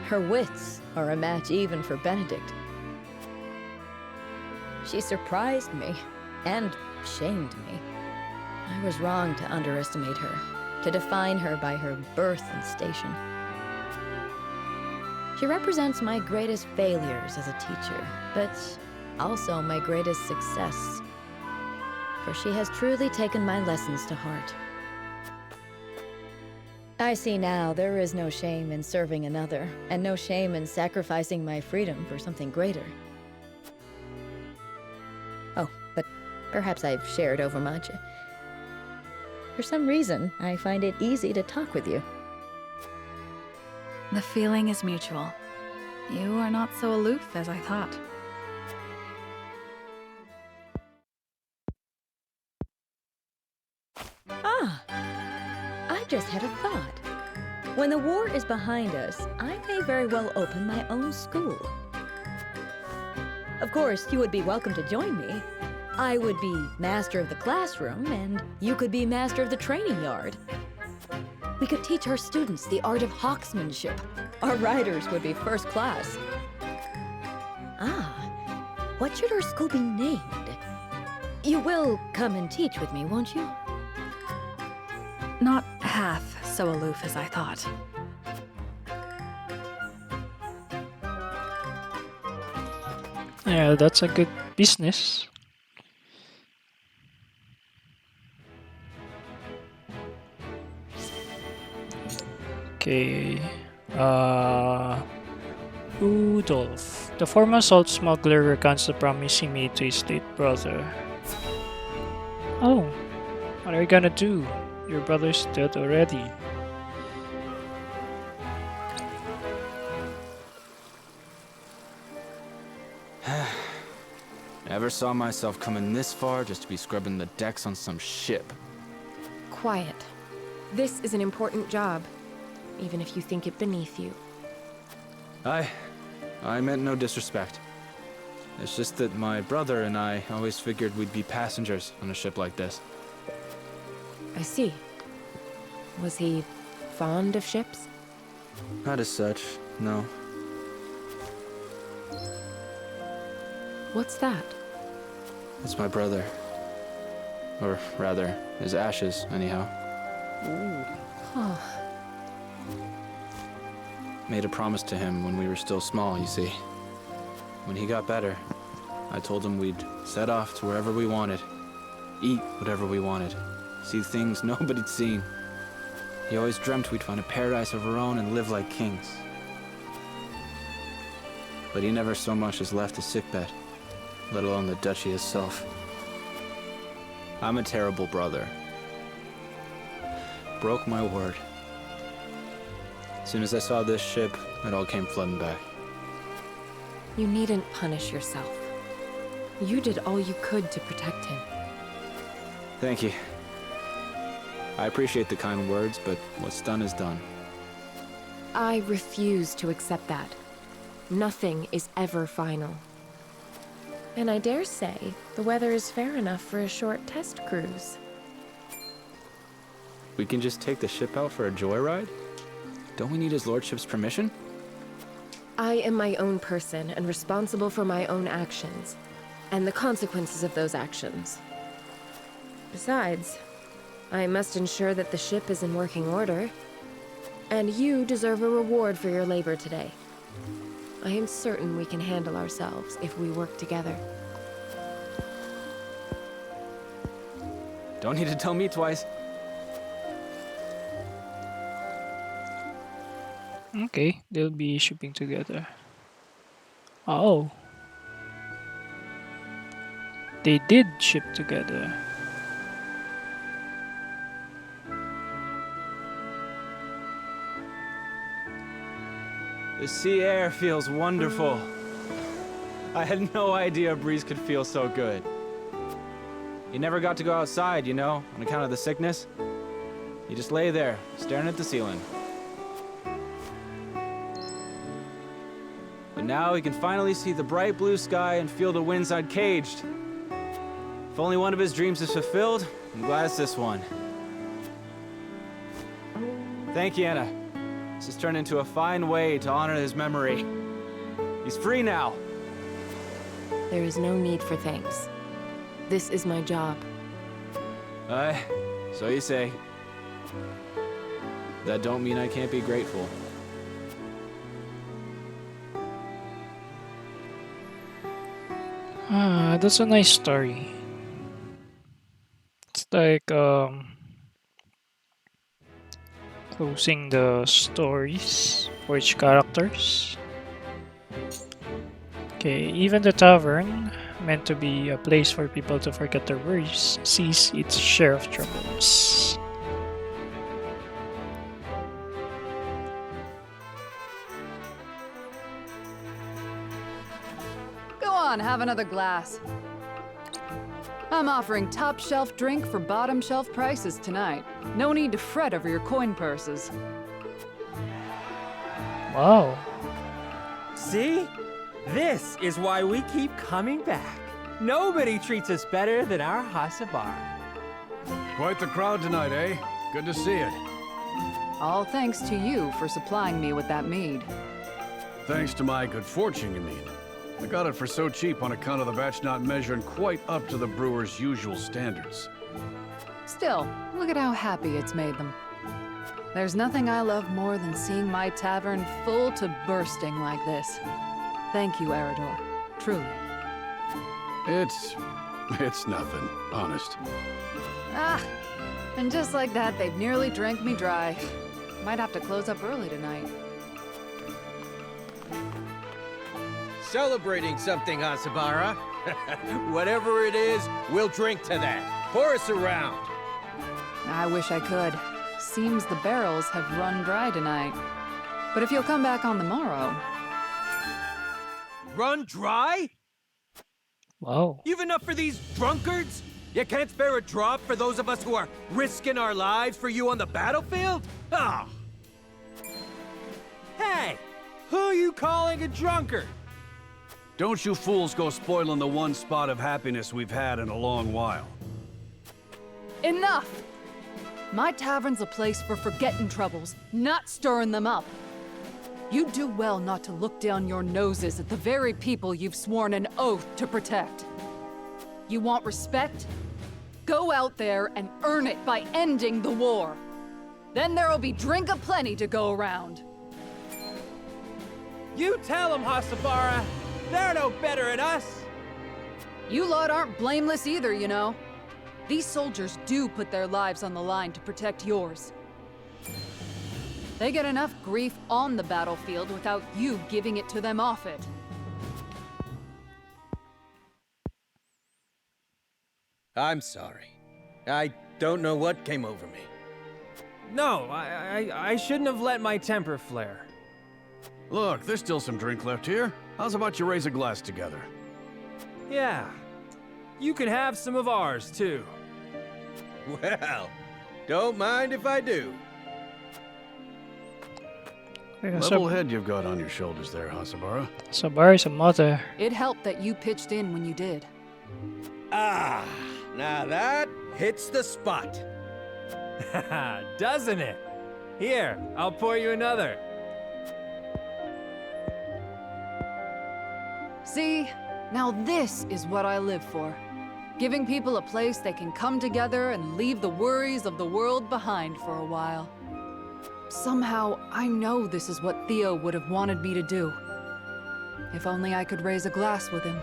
Her wits are a match even for Benedict. She surprised me, and shamed me. I was wrong to underestimate her, to define her by her birth and station. She represents my greatest failures as a teacher, but also my greatest success. For she has truly taken my lessons to heart. I see now there is no shame in serving another, and no shame in sacrificing my freedom for something greater. Oh, but perhaps I've shared overmuch. For some reason, I find it easy to talk with you. the feeling is mutual. You are not so aloof as I thought. Ah, I just had a thought. When the war is behind us, I may very well open my own school. Of course, you would be welcome to join me. I would be master of the classroom, and you could be master of the training yard. We could teach our students the art of hawksmanship. Our riders would be first class. Ah, what should our school be named? You will come and teach with me, won't you? Not half so aloof as I thought. Yeah, that's a good business. Okay. Rudolph. The former salt smuggler recounts the promise he made to his late brother. Oh, what are you gonna do? Your brother's dead already. Never saw myself coming this far just to be scrubbing the decks on some ship. Quiet. This is an important job, even if you think it beneath you. I meant no disrespect. It's just that my brother and I always figured we'd be passengers on a ship like this. I see. Was he fond of ships? Not as such, no. What's that? It's my brother. Or rather, his ashes, anyhow. Ooh. Oh. Made a promise to him when we were still small, you see. When he got better, I told him we'd set off to wherever we wanted, eat whatever we wanted, see things nobody'd seen. He always dreamt we'd find a paradise of our own and live like kings. But he never so much as left his sickbed. let alone the duchy itself. I'm a terrible brother. Broke my word. As soon as I saw this ship, it all came flooding back. You needn't punish yourself. You did all you could to protect him. Thank you. I appreciate the kind words, but what's done is done. I refuse to accept that. Nothing is ever final. And I dare say, the weather is fair enough for a short test cruise. We can just take the ship out for a joyride? Don't we need his lordship's permission? I am my own person and responsible for my own actions, and the consequences of those actions. Besides, I must ensure that the ship is in working order, and you deserve a reward for your labor today. I am certain we can handle ourselves if we work together. Don't need to tell me twice. Okay, they'll be shipping together. Oh. They did ship together. The sea air feels wonderful. I had no idea a breeze could feel so good. You never got to go outside, you know, on account of the sickness. You just lay there, staring at the ceiling. But now we can finally see the bright blue sky and feel the winds uncaged. If only one of his dreams is fulfilled, I'm glad it's this one. Thank you, Anna. This has turned into a fine way to honor his memory. He's free now. There is no need for thanks. This is my job. So you say. That don't mean I can't be grateful. Ah, that's a nice story. It's like closing the stories for each characters. Okay, even the tavern, meant to be a place for people to forget their worries, sees its share of troubles. Go on, have another glass. I'm offering top shelf drink for bottom shelf prices tonight. No need to fret over your coin purses. Wow. See? This is why we keep coming back. Nobody treats us better than our Hasabar. Quite the crowd tonight, eh? Good to see it. All thanks to you for supplying me with that mead. Thanks to my good fortune, you mean. I got it for so cheap on account of the batch not measuring quite up to the brewer's usual standards. Still, look at how happy it's made them. There's nothing I love more than seeing my tavern full to bursting like this. Thank you, Eridor. Truly. It's nothing, honest. Ah, and just like that, they've nearly drank me dry. Might have to close up early tonight. Celebrating something, Hasabara. Whatever it is, we'll drink to that. Pour us around. I wish I could. Seems the barrels have run dry tonight. But if you'll come back on the morrow... Run dry? Wow. You've enough for these drunkards? You can't spare a drop for those of us who are risking our lives for you on the battlefield? Ah! Hey! Who are you calling a drunkard? Don't you fools go spoiling the one spot of happiness we've had in a long while. Enough! My tavern's a place for forgetting troubles, not stirring them up. You do well not to look down your noses at the very people you've sworn an oath to protect. You want respect? Go out there and earn it by ending the war. Then there'll be drink aplenty to go around. You tell them, Hasabara. They're no better at us. You lot aren't blameless either, you know. These soldiers do put their lives on the line to protect yours. They get enough grief on the battlefield without you giving it to them off it. I'm sorry. I don't know what came over me. No, I shouldn't have let my temper flare. Look, there's still some drink left here. How's about you raise a glass together? Yeah. You can have some of ours, too. Well, don't mind if I do. Level head you've got on your shoulders there, Hasabara. Sabara's a mother. It helped that you pitched in when you did. Ah, now that hits the spot. Doesn't it? Here, I'll pour you another. See? Now this is what I live for. Giving people a place they can come together and leave the worries of the world behind for a while. Somehow, I know this is what Theo would have wanted me to do. If only I could raise a glass with him.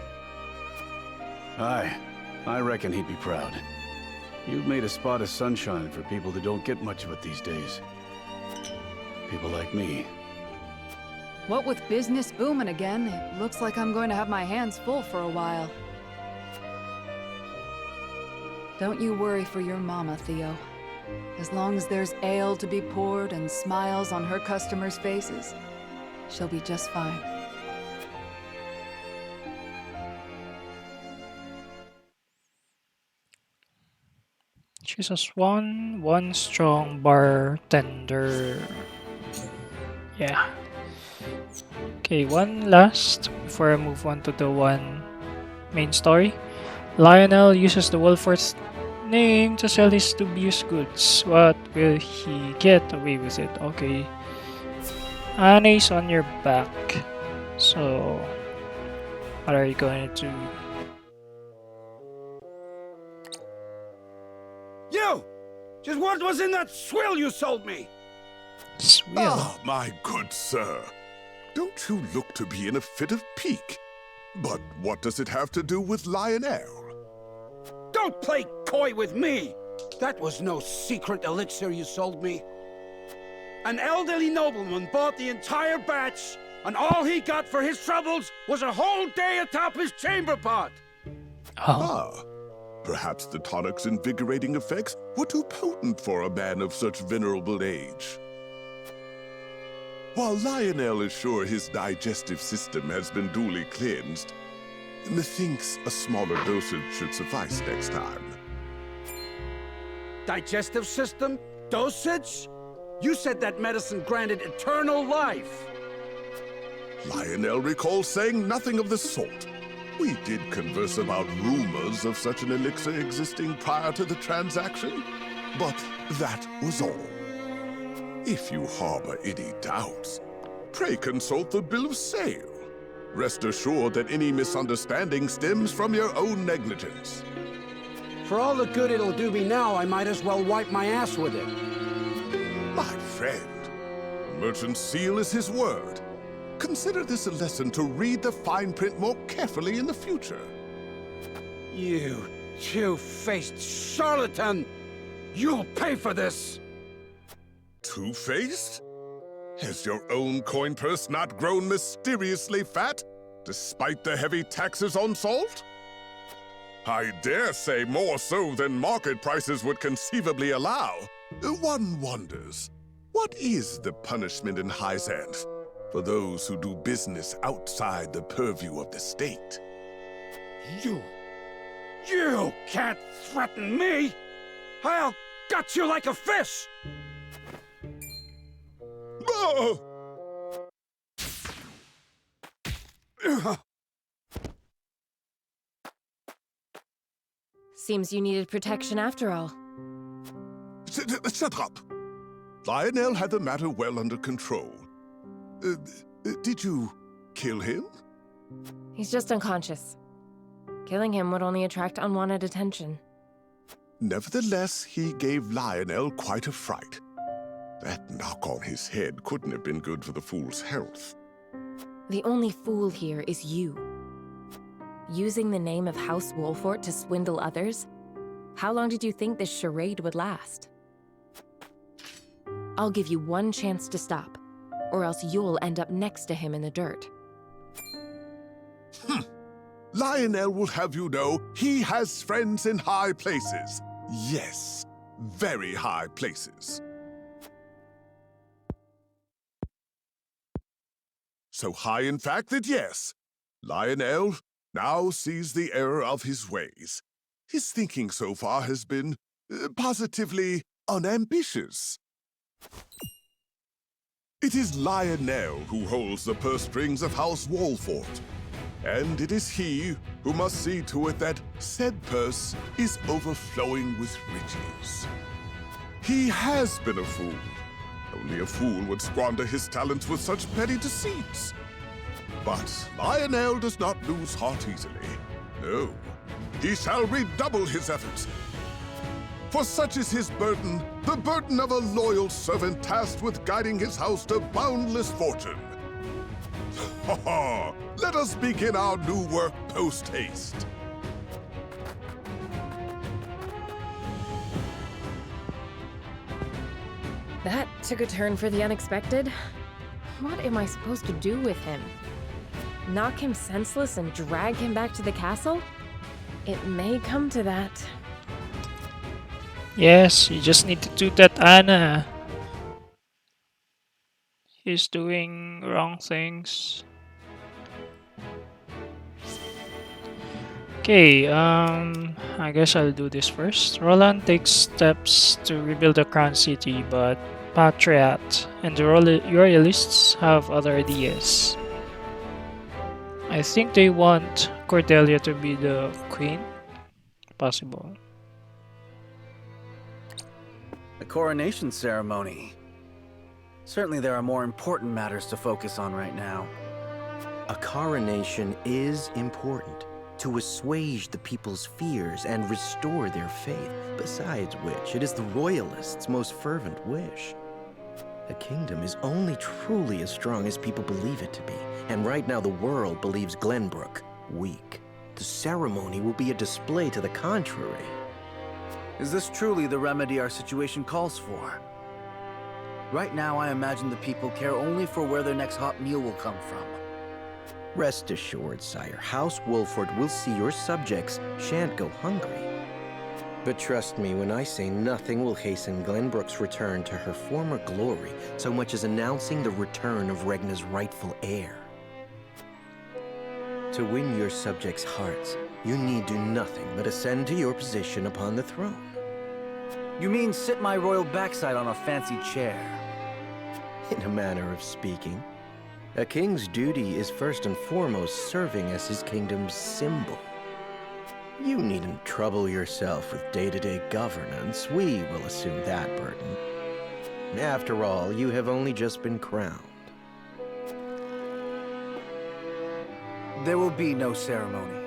I reckon he'd be proud. You've made a spot of sunshine for people who don't get much of it these days. People like me. What with business booming again, it looks like I'm going to have my hands full for a while. Don't you worry for your mama, Theo. As long as there's ale to be poured and smiles on her customers' faces, she'll be just fine. She's a swan, one strong bartender. Yeah. Okay, one last before I move on to the one main story. Lionel uses the Wolfport's name to sell his dubious goods. What will he get away with it? Okay. Annie's on your back. So, what are you going to do? You! Just what was in that swill you sold me? Swill? Ah, my good sir. Don't you look to be in a fit of pique? But what does it have to do with Lionel? Don't play coy with me! That was no secret elixir you sold me. An elderly nobleman bought the entire batch, and all he got for his troubles was a whole day atop his chamber pot! Ah, perhaps the tonic's invigorating effects were too potent for a man of such venerable age. While Lionel is sure his digestive system has been duly cleansed, methinks a smaller dosage should suffice next time. Digestive system? Dosage? You said that medicine granted eternal life. Lionel recalls saying nothing of the sort. We did converse about rumors of such an elixir existing prior to the transaction, but that was all. If you harbor any doubts, pray consult the bill of sale. Rest assured that any misunderstanding stems from your own negligence. For all the good it'll do me now, I might as well wipe my ass with it. My friend, merchant's seal is his word. Consider this a lesson to read the fine print more carefully in the future. You two-faced charlatan! You'll pay for this! Two-faced? Has your own coin purse not grown mysteriously fat, despite the heavy taxes on salt? I dare say more so than market prices would conceivably allow. One wonders, what is the punishment in Hyzanth for those who do business outside the purview of the state? You can't threaten me! I'll gut you like a fish! Oh! Seems you needed protection after all. Shut up! Lionel had the matter well under control. Did you kill him? He's just unconscious. Killing him would only attract unwanted attention. Nevertheless, he gave Lionel quite a fright. That knock on his head couldn't have been good for the fool's health. The only fool here is you. Using the name of House Wolfport to swindle others? How long did you think this charade would last? I'll give you one chance to stop, or else you'll end up next to him in the dirt. Lionel will have you know he has friends in high places. Yes, very high places. So high, in fact, that yes, Lionel now sees the error of his ways. His thinking so far has been positively unambitious. It is Lionel who holds the purse strings of House Wolfport, and it is he who must see to it that said purse is overflowing with riches. He has been a fool. Only a fool would squander his talents with such petty deceits. But Lionel does not lose heart easily. No, he shall redouble his efforts. For such is his burden, the burden of a loyal servant tasked with guiding his house to boundless fortune. Ha ha! Let us begin our new work post-haste. That took a turn for the unexpected. What am I supposed to do with him? Knock him senseless and drag him back to the castle? It may come to that. Yes, you just need to do that, Anna. He's doing wrong things. Okay, I guess I'll do this first. Roland takes steps to rebuild the Crown City, but Patriot and the Royalists have other ideas. I think they want Cordelia to be the queen. Possible. The coronation ceremony. Certainly there are more important matters to focus on right now. A coronation is important to assuage the people's fears and restore their faith, besides which it is the Royalists' most fervent wish. A kingdom is only truly as strong as people believe it to be, and right now the world believes Glenbrook weak. The ceremony will be a display to the contrary. Is this truly the remedy our situation calls for? Right now, I imagine the people care only for where their next hot meal will come from. Rest assured, sire, House Wolfport will see your subjects shan't go hungry. But trust me when I say nothing will hasten Glenbrook's return to her former glory so much as announcing the return of Regna's rightful heir. To win your subjects' hearts, you need do nothing but ascend to your position upon the throne. You mean sit my royal backside on a fancy chair? In a manner of speaking. A king's duty is first and foremost serving as his kingdom's symbol. You needn't trouble yourself with day-to-day governance. We will assume that burden. After all, you have only just been crowned. There will be no ceremony.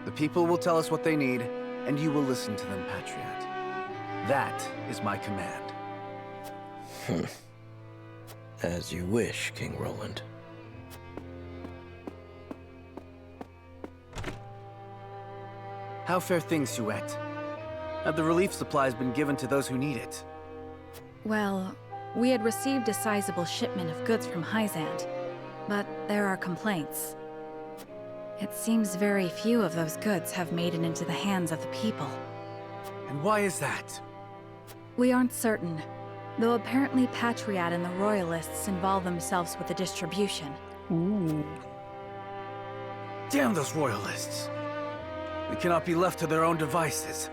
The people will tell us what they need, and you will listen to them, Patriot. That is my command. As you wish, King Roland. How fare things, Suette? Have the relief supplies been given to those who need it? Well, we had received a sizable shipment of goods from Hyzant, but there are complaints. It seems very few of those goods have made it into the hands of the people. And why is that? We aren't certain, though apparently Patriot and the Royalists involve themselves with the distribution. Ooh. Damn those Royalists! We cannot be left to their own devices.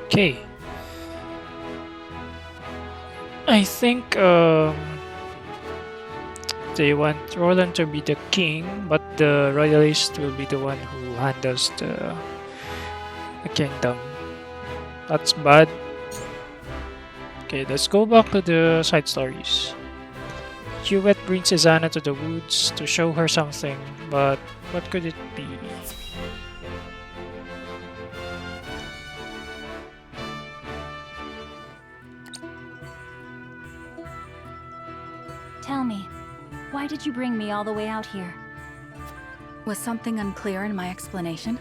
Okay. I think they want Roland to be the king, but the royalist will be the one who handles the kingdom. That's bad. Okay, let's go back to the side stories. Hewitt brings Susanna to the woods to show her something, but what could it be? Tell me, why did you bring me all the way out here? Was something unclear in my explanation?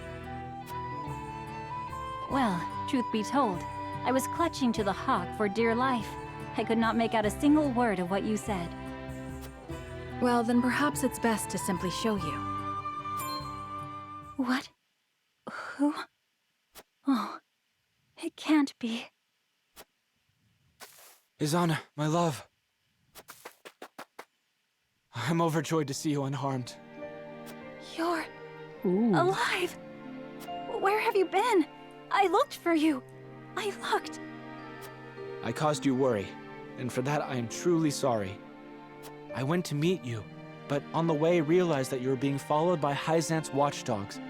Well, truth be told, I was clutching to the hawk for dear life. I could not make out a single word of what you said. Well, then perhaps it's best to simply show you. What? Who? Oh, it can't be. Izana, my love. I'm overjoyed to see you unharmed. You're Ooh. alive! Where have you been? I looked for you. I looked. I caused you worry, and for that I am truly sorry. I went to meet you, but on the way realized that you were being followed by Hyzant's watchdogs.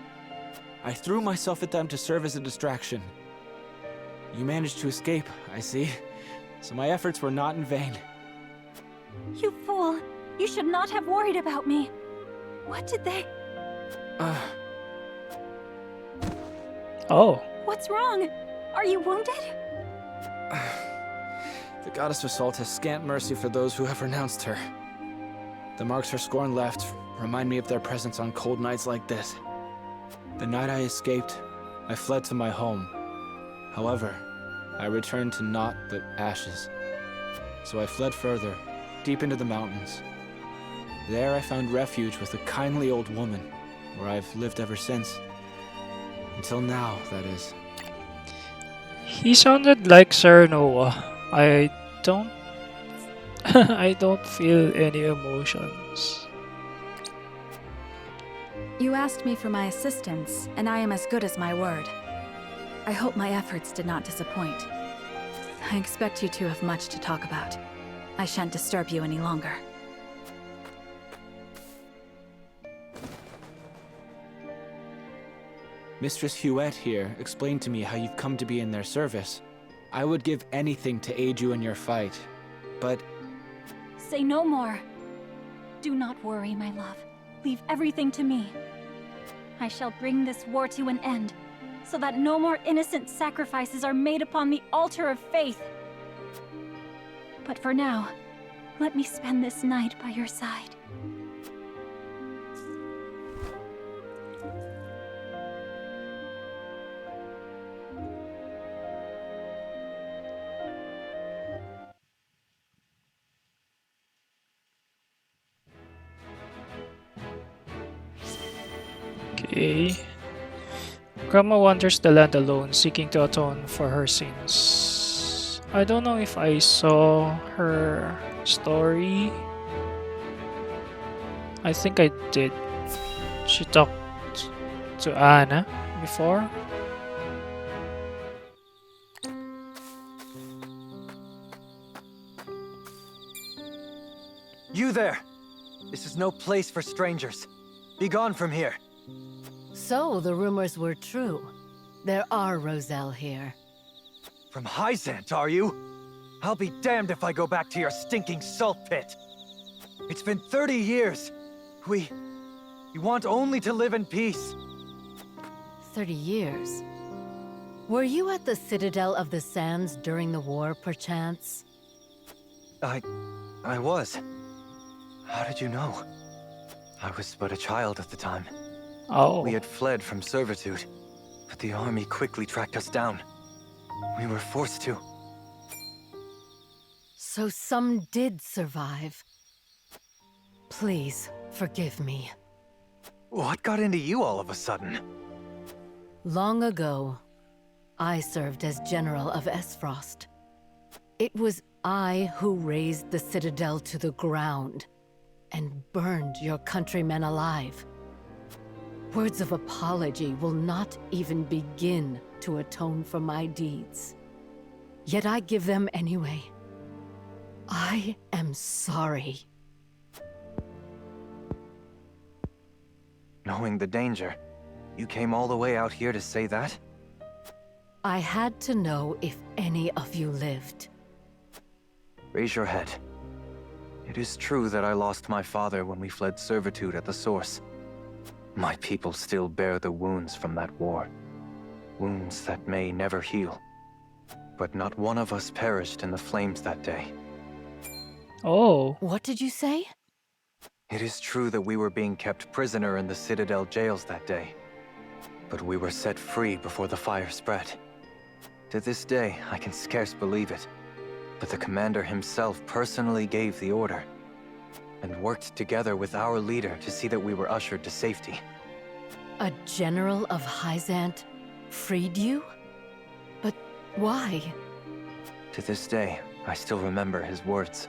I threw myself at them to serve as a distraction. You managed to escape, I see, so my efforts were not in vain. You fool! You should not have worried about me. What did they... Oh. What's wrong? Are you wounded? The goddess of salt has scant mercy for those who have renounced her. The marks her scorn left remind me of their presence on cold nights like this. The night I escaped, I fled to my home. However, I returned to naught but ashes. So I fled further, deep into the mountains. There I found refuge with a kindly old woman, where I've lived ever since. Until now, that is. He sounded like Serenoa. I don't I don't feel any emotions. You asked me for my assistance, and I am as good as my word. I hope my efforts did not disappoint. I expect you two have much to talk about. I shan't disturb you any longer. Mistress Hewitt here explained to me how you've come to be in their service. I would give anything to aid you in your fight, but... Say no more. Do not worry, my love. Leave everything to me. I shall bring this war to an end, so that no more innocent sacrifices are made upon the altar of faith. But for now, let me spend this night by your side. Okay. Grandma wanders the land alone, seeking to atone for her sins. I don't know if I saw her story. I think I did. She talked to Anna before. You there! This is no place for strangers. Be gone from here. So, the rumors were true. There are Roselle here. From Hyzant, are you? I'll be damned if I go back to your stinking salt pit. It's been 30 years. We want only to live in peace. 30 years? Were you at the Citadel of the Sands during the war, perchance? I was. How did you know? I was but a child at the time. Oh. We had fled from servitude, but the army quickly tracked us down. We were forced to. So some did survive. Please, forgive me. What got into you all of a sudden? Long ago, I served as General of Esfrost. It was I who razed the Citadel to the ground and burned your countrymen alive. Words of apology will not even begin to atone for my deeds. Yet I give them anyway. I am sorry. Knowing the danger, you came all the way out here to say that? I had to know if any of you lived. Raise your head. It is true that I lost my father when we fled servitude at the source. My people still bear the wounds from that war. Wounds that may never heal. But not one of us perished in the flames that day. Oh. What did you say? It is true that we were being kept prisoner in the Citadel jails that day. But we were set free before the fire spread. To this day, I can scarce believe it. But the commander himself personally gave the order, and worked together with our leader to see that we were ushered to safety. A general of Hyzant freed you? But why? To this day, I still remember his words.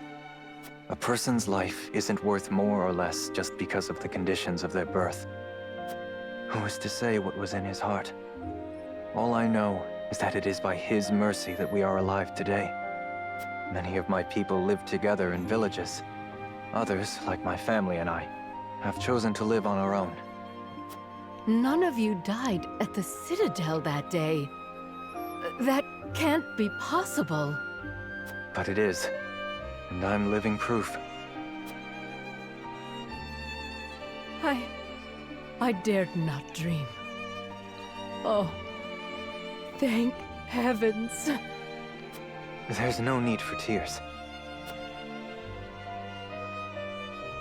A person's life isn't worth more or less just because of the conditions of their birth. Who is to say what was in his heart? All I know is that it is by his mercy that we are alive today. Many of my people live together in villages. Others, like my family and I, have chosen to live on our own. None of you died at the Citadel that day. That can't be possible. But it is, and I'm living proof. I dared not dream. Oh, thank heavens. There's no need for tears.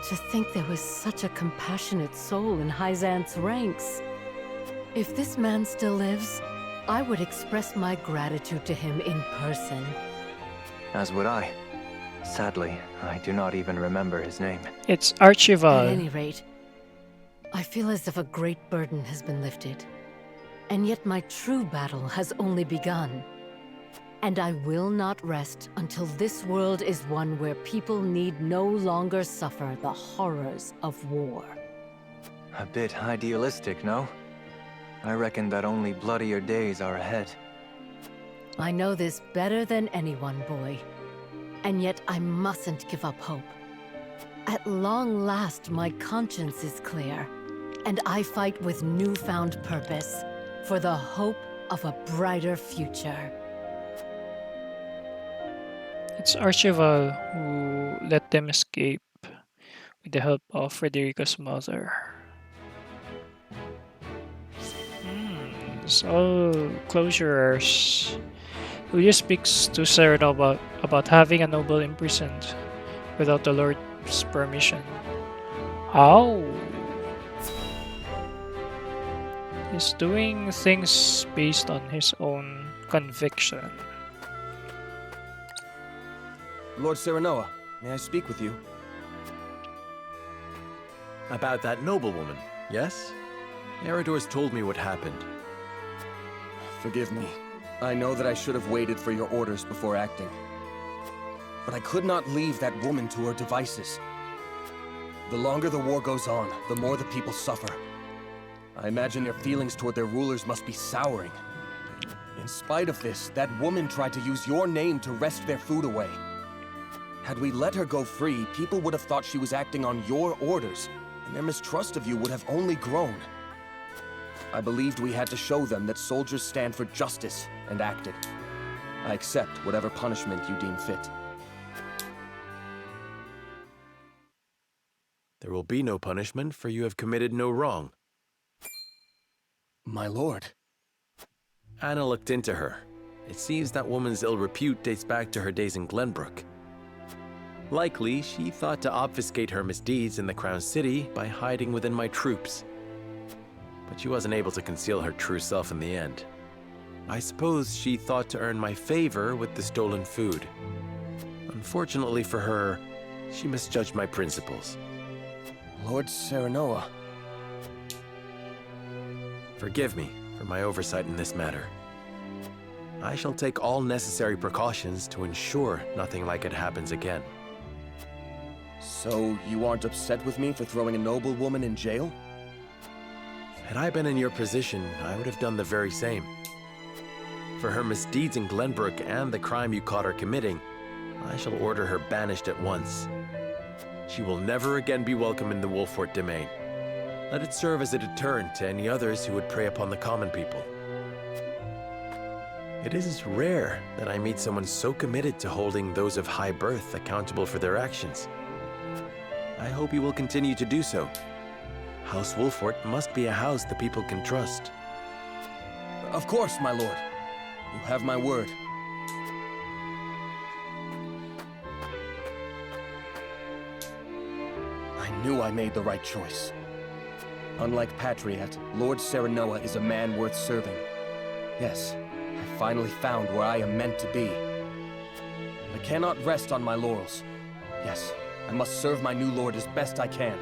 To think there was such a compassionate soul in Hyzant's ranks. If this man still lives, I would express my gratitude to him in person. As would I. Sadly, I do not even remember his name. It's Archival. At any rate, I feel as if a great burden has been lifted. And yet my true battle has only begun. And I will not rest until this world is one where people need no longer suffer the horrors of war. A bit idealistic, no? I reckon that only bloodier days are ahead. I know this better than anyone, boy. And yet I mustn't give up hope. At long last, my conscience is clear, and I fight with newfound purpose for the hope of a brighter future. It's Archival who let them escape with the help of Frederica's mother. It's all closures. Julia speaks to Serenova about having a noble imprisoned without the Lord's permission. How? He's doing things based on his own conviction. Lord Serenoa, may I speak with you? About that noblewoman, yes? Eridor's told me what happened. Forgive me. I know that I should have waited for your orders before acting. But I could not leave that woman to her devices. The longer the war goes on, the more the people suffer. I imagine their feelings toward their rulers must be souring. In spite of this, that woman tried to use your name to wrest their food away. Had we let her go free, people would have thought she was acting on your orders, and their mistrust of you would have only grown. I believed we had to show them that soldiers stand for justice, and acted. I accept whatever punishment you deem fit. There will be no punishment, for you have committed no wrong. My lord. Anna looked into her. It seems that woman's ill repute dates back to her days in Glenbrook. Likely, she thought to obfuscate her misdeeds in the Crown City by hiding within my troops. But she wasn't able to conceal her true self in the end. I suppose she thought to earn my favor with the stolen food. Unfortunately for her, she misjudged my principles. Lord Serenoa. Forgive me for my oversight in this matter. I shall take all necessary precautions to ensure nothing like it happens again. So, you aren't upset with me for throwing a noblewoman in jail? Had I been in your position, I would have done the very same. For her misdeeds in Glenbrook and the crime you caught her committing, I shall order her banished at once. She will never again be welcome in the Wolfport domain. Let it serve as a deterrent to any others who would prey upon the common people. It is rare that I meet someone so committed to holding those of high birth accountable for their actions. I hope you will continue to do so. House Wolfport must be a house the people can trust. Of course, my lord. You have my word. I knew I made the right choice. Unlike Patriat, Lord Serenoa is a man worth serving. Yes, I finally found where I am meant to be. I cannot rest on my laurels. Yes, I must serve my new lord as best I can.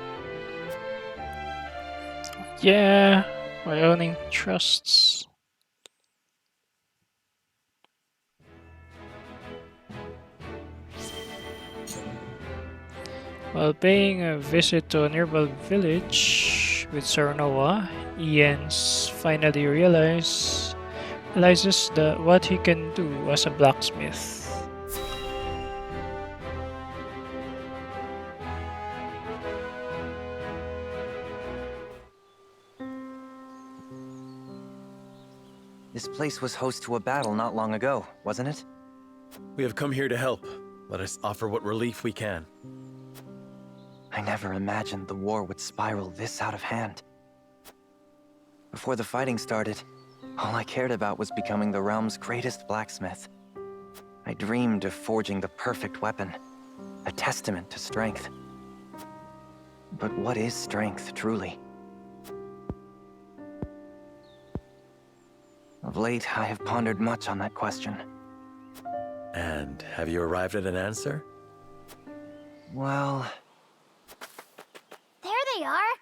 Yeah, by owning trusts. While paying a visit to a nearby village with Serenoa, Ian's finally realizes what he can do as a blacksmith. This place was host to a battle not long ago, wasn't it? We have come here to help. Let us offer what relief we can. I never imagined the war would spiral this out of hand. Before the fighting started, all I cared about was becoming the realm's greatest blacksmith. I dreamed of forging the perfect weapon, a testament to strength. But what is strength, truly? Of late, I have pondered much on that question. And have you arrived at an answer? Well... There they are!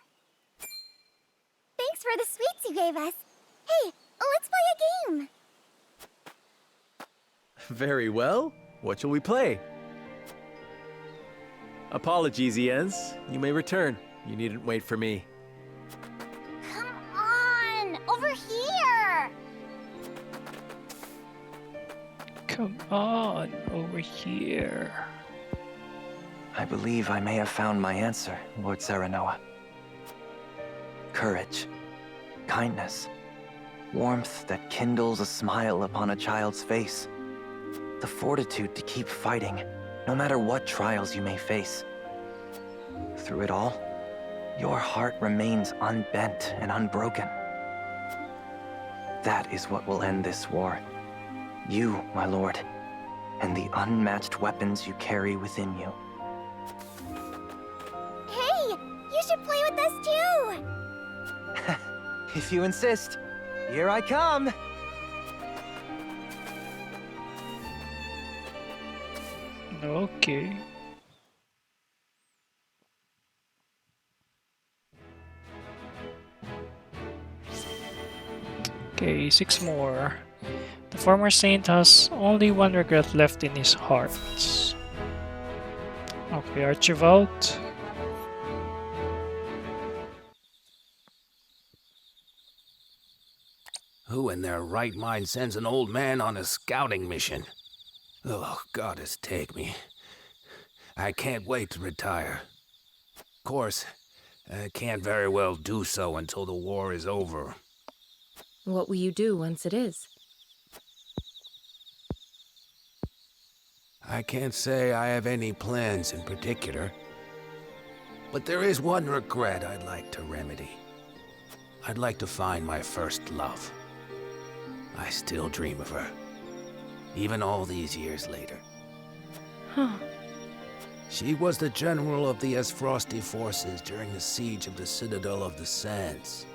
Thanks for the sweets you gave us. Hey, let's play a game! Very well. What shall we play? Apologies, Ians. You may return. You needn't wait for me. Come on! Over here! Come on, over here. I believe I may have found my answer, Lord Serenoa. Courage, kindness, warmth that kindles a smile upon a child's face. The fortitude to keep fighting, no matter what trials you may face. Through it all, your heart remains unbent and unbroken. That is what will end this war. You, my lord, and the unmatched weapons you carry within you. Hey, you should play with us too! If you insist, here I come! Okay. Okay, 6 more. The former saint has only one regret left in his heart. Okay, Archibald. Who in their right mind sends an old man on a scouting mission? Oh, goddess take me. I can't wait to retire. Of course, I can't very well do so until the war is over. What will you do once it is? I can't say I have any plans in particular. But there is one regret I'd like to remedy. I'd like to find my first love. I still dream of her, even all these years later. Huh. She was the general of the Esfrosti forces during the siege of the Citadel of the Sands.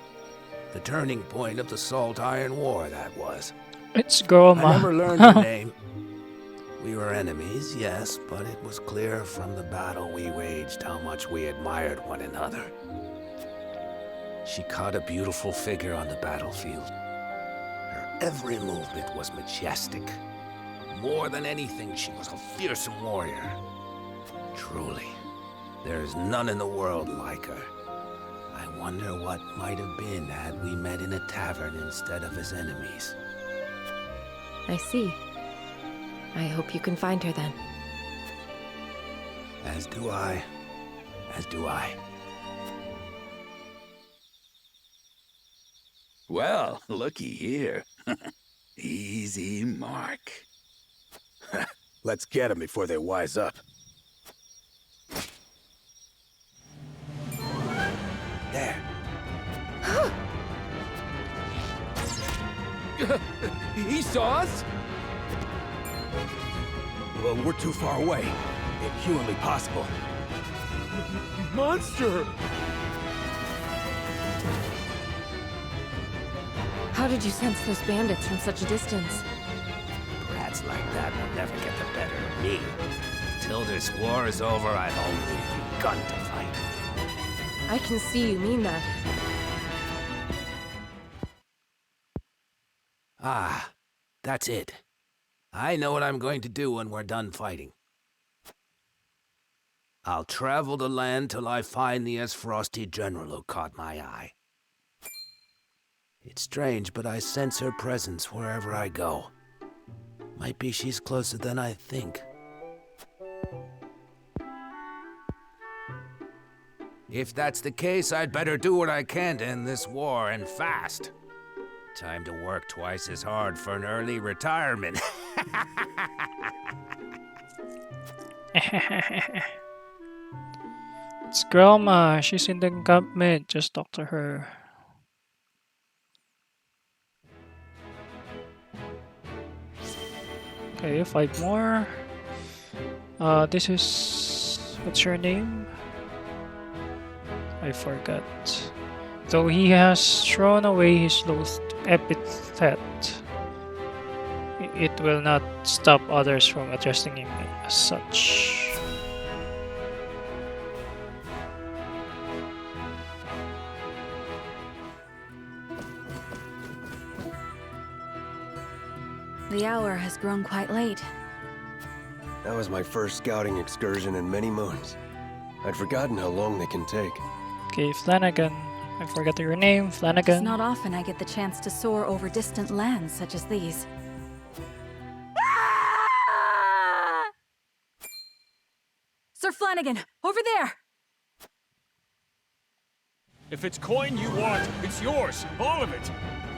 The turning point of the Salt Iron War, that was. It's Goma. I never learned her name. We were enemies, yes, but it was clear from the battle we waged how much we admired one another. She caught a beautiful figure on the battlefield. Her every movement was majestic. More than anything, she was a fearsome warrior. Truly, there is none in the world like her. I wonder what might have been had we met in a tavern instead of as enemies. I see. I hope you can find her then. As do I. As do I. Well, looky here. Easy mark. Let's get them before they wise up. There. He saw us? Well, we're too far away. Inhumanly possible. Monster! How did you sense those bandits from such a distance? Rats like that will never get the better of me. Till this war is over, I've only begun to fight. I can see you mean that. Ah, that's it. I know what I'm going to do when we're done fighting. I'll travel the land till I find the Frosty general who caught my eye. It's strange, but I sense her presence wherever I go. Might be she's closer than I think. If that's the case, I'd better do what I can to end this war, and fast. Time to work twice as hard for an early retirement. It's Grandma. She's in the encampment. Just talk to her. Okay, 5 more. This is... What's your name? I forgot. Though he has thrown away his loathed epithet, it will not stop others from addressing him as such. The hour has grown quite late. That was my first scouting excursion in many moons. I'd forgotten how long they can take. Okay, Flanagan. I forgot your name, Flanagan. It's not often I get the chance to soar over distant lands such as these. Sir Flanagan, over there! If it's coin you want, it's yours, all of it.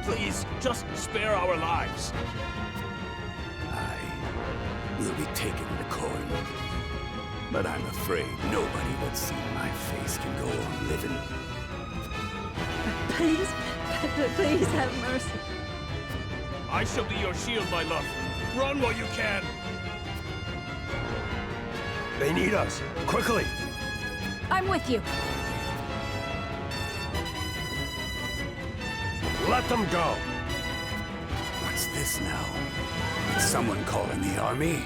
Please, just spare our lives. We'll be taking the coin. But I'm afraid nobody that's seen my face can go on living. Please, please have mercy. I shall be your shield, my love. Run while you can. They need us. Quickly! I'm with you. Let them go! What's this now? Is someone calling the army?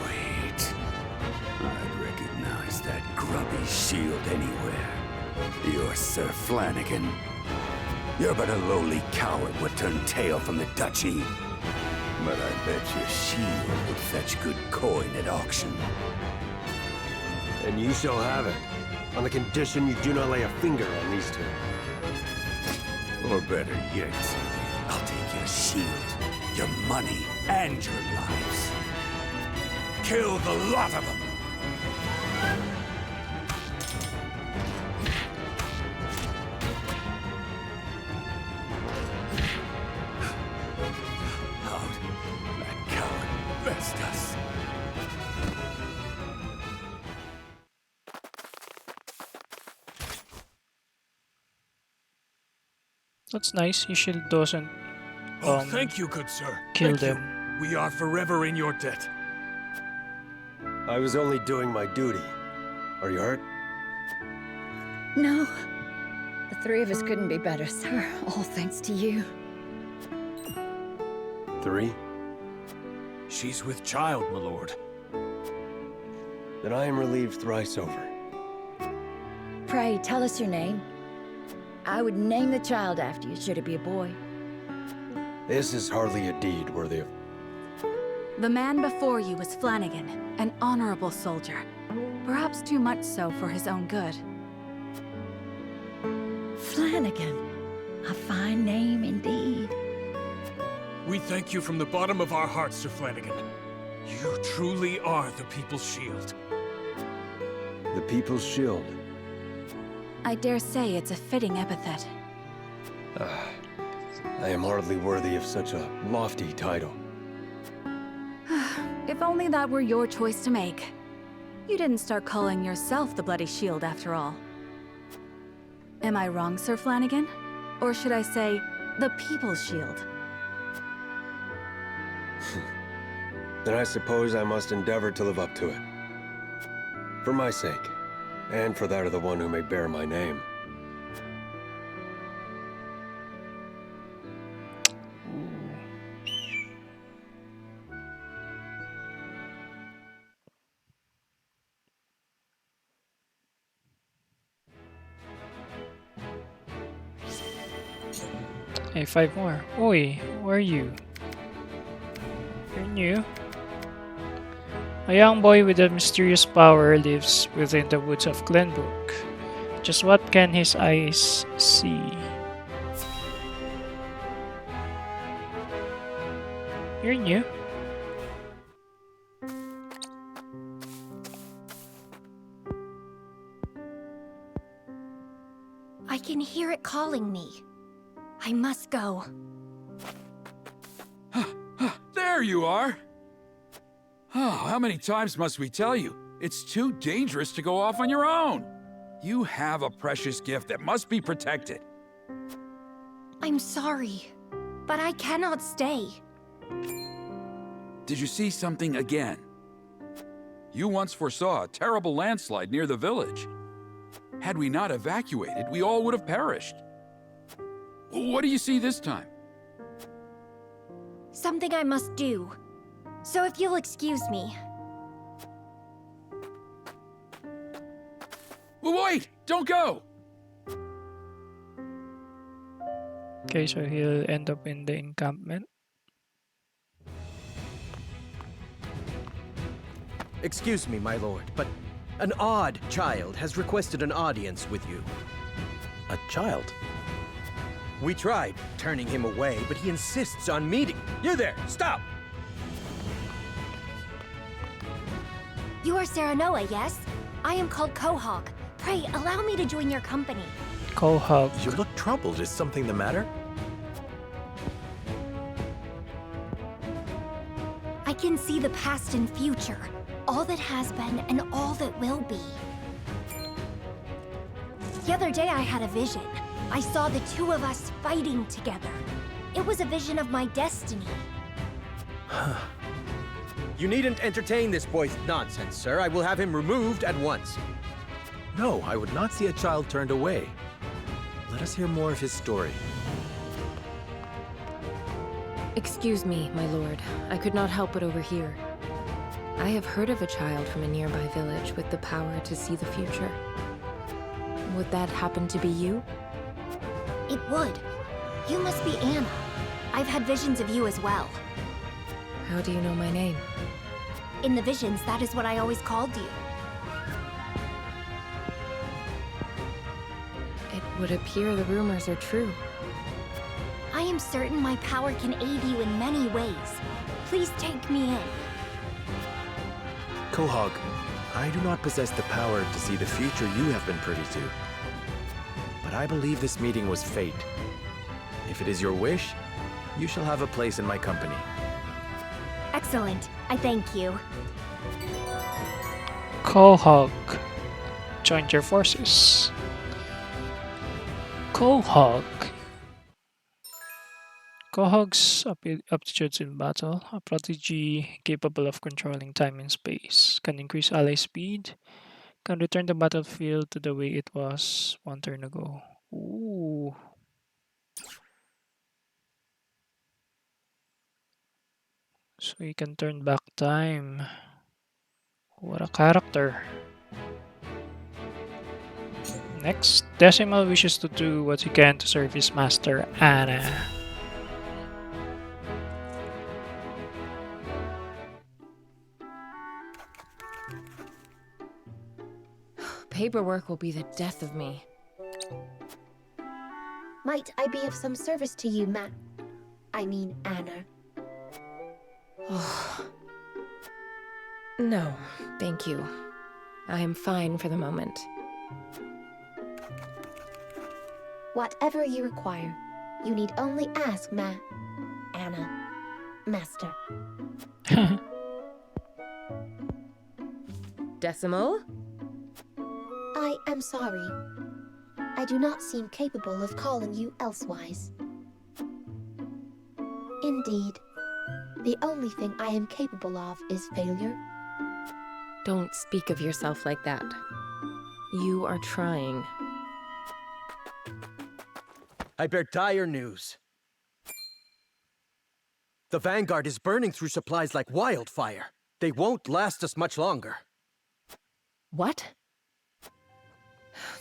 Wait. I'd recognize that grubby shield anywhere. You're Sir Flanagan. You're but a lowly coward would turn tail from the duchy. But I bet your shield would fetch good coin at auction. And you shall have it, on the condition you do not lay a finger on these two. Or better yet, I'll take your shield, your money, and your lives. Kill the lot of them! Out. That coward best us. That's nice. His shield doesn't Thank you, good sir. kill Thank you. them. We are forever in your debt. I was only doing my duty. Are you hurt? No. The three of us couldn't be better, sir. All thanks to you. 3? She's with child, my lord. Then I am relieved thrice over. Pray, tell us your name. I would name the child after you, should it be a boy. This is hardly a deed worthy of... The man before you was Flanagan, an honorable soldier. Perhaps too much so for his own good. Flanagan. A fine name indeed. We thank you from the bottom of our hearts, Sir Flanagan. You truly are the people's shield. The people's shield. I dare say it's a fitting epithet. I am hardly worthy of such a lofty title. If only that were your choice to make. You didn't start calling yourself the Bloody Shield after all. Am I wrong, Sir Flanagan? Or should I say, the People's Shield? Then I suppose I must endeavor to live up to it. For my sake, and for that of the one who may bear my name. Hey, 5 more. Oi, where are you? You're new. A young boy with a mysterious power lives within the woods of Glenbrook. Just what can his eyes see? You're new. I can hear it calling me. I must go. There you are! Oh, how many times must we tell you? It's too dangerous to go off on your own. You have a precious gift that must be protected. I'm sorry, but I cannot stay. Did you see something again? You once foresaw a terrible landslide near the village. Had we not evacuated, we all would have perished. What do you see this time? Something I must do. So if you'll excuse me. Wait! Don't go! Okay, so he'll end up in the encampment. Excuse me, my lord, but an odd child has requested an audience with you. A child? We tried turning him away, but he insists on meeting. You there, stop! You are Serenoa, yes? I am called Quahog. Pray, allow me to join your company. Quahog. You look troubled. Is something the matter? I can see the past and future. All that has been and all that will be. The other day I had a vision. I saw the two of us fighting together. It was a vision of my destiny. You needn't entertain this boy's nonsense, sir. I will have him removed at once. No, I would not see a child turned away. Let us hear more of his story. Excuse me, my lord. I could not help but overhear. I have heard of a child from a nearby village with the power to see the future. Would that happen to be you? It would. You must be Anna. I've had visions of you as well. How do you know my name? In the visions, that is what I always called you. It would appear the rumors are true. I am certain my power can aid you in many ways. Please take me in. Quahog, I do not possess the power to see the future you have been privy to. But I believe this meeting was fate. If it is your wish, you shall have a place in my company. Excellent. I thank you. Quahog joined your forces. Quahog. Quahog's aptitudes in battle, a prodigy capable of controlling time and space, can increase ally speed, can return the battlefield to the way it was one turn ago. Ooh. So he can turn back time. What a character. Next, Decimal wishes to do what he can to serve his master, Anna. Paperwork will be the death of me. Might I be of some service to you, I mean, Anna? No, thank you. I am fine for the moment. Whatever you require, you need only ask Anna, Master. Decimal? I am sorry. I do not seem capable of calling you elsewise. Indeed, the only thing I am capable of is failure. Don't speak of yourself like that. You are trying. I bear dire news. The Vanguard is burning through supplies like wildfire. They won't last us much longer. What?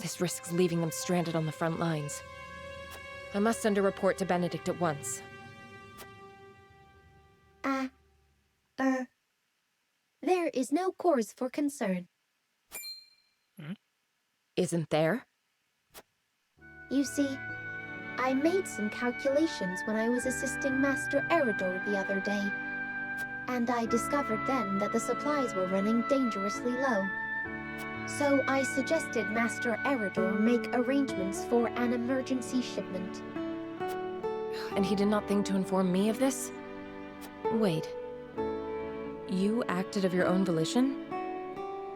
This risks leaving them stranded on the front lines. I must send a report to Benedict at once. There is no cause for concern. Isn't there? You see, I made some calculations when I was assisting Master Eridor the other day, and I discovered then that the supplies were running dangerously low. So I suggested Master Eridor make arrangements for an emergency shipment. And he did not think to inform me of this? Wait. You acted of your own volition?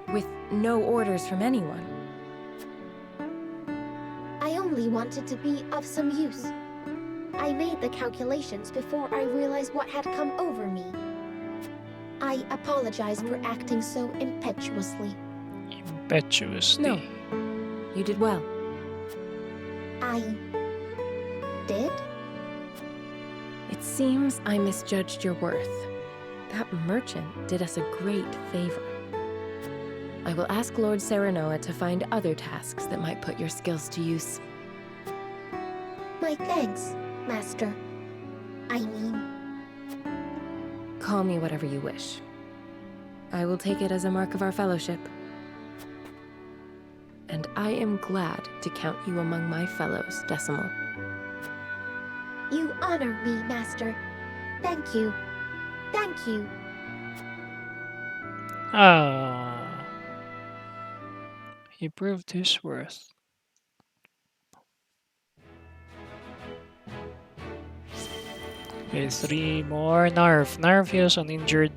With no orders from anyone? I only wanted to be of some use. I made the calculations before I realized what had come over me. I apologize for acting so impetuously. Impetuously? No. You did well. I did? It seems I misjudged your worth. That merchant did us a great favor. I will ask Lord Serenoa to find other tasks that might put your skills to use. My thanks, Master. I mean... Call me whatever you wish. I will take it as a mark of our fellowship. And I am glad to count you among my fellows, Decimal. You honor me, Master. Thank you. Thank you. Ah. He proved his worth. Okay, 3 more. Narv. Narv heals an injured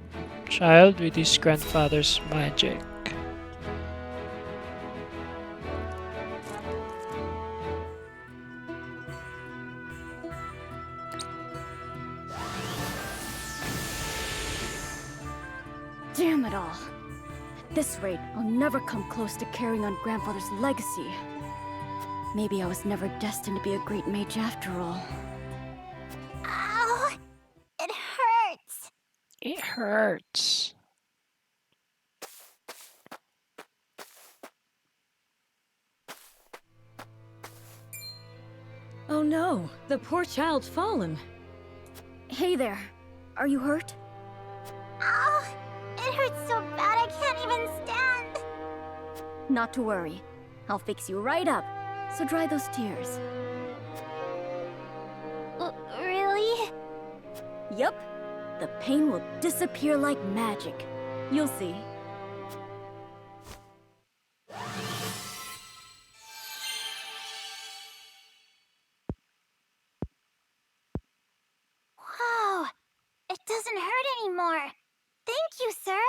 child with his grandfather's magic. Damn it all. At this rate, I'll never come close to carrying on Grandfather's legacy. Maybe I was never destined to be a great mage after all. Ow! It hurts! It hurts. Oh no, the poor child's fallen. Hey there, are you hurt? Ow! It hurts so bad I can't even stand! Not to worry. I'll fix you right up. So dry those tears. Really? Yup. The pain will disappear like magic. You'll see. Wow! It doesn't hurt anymore. Thank you, sir.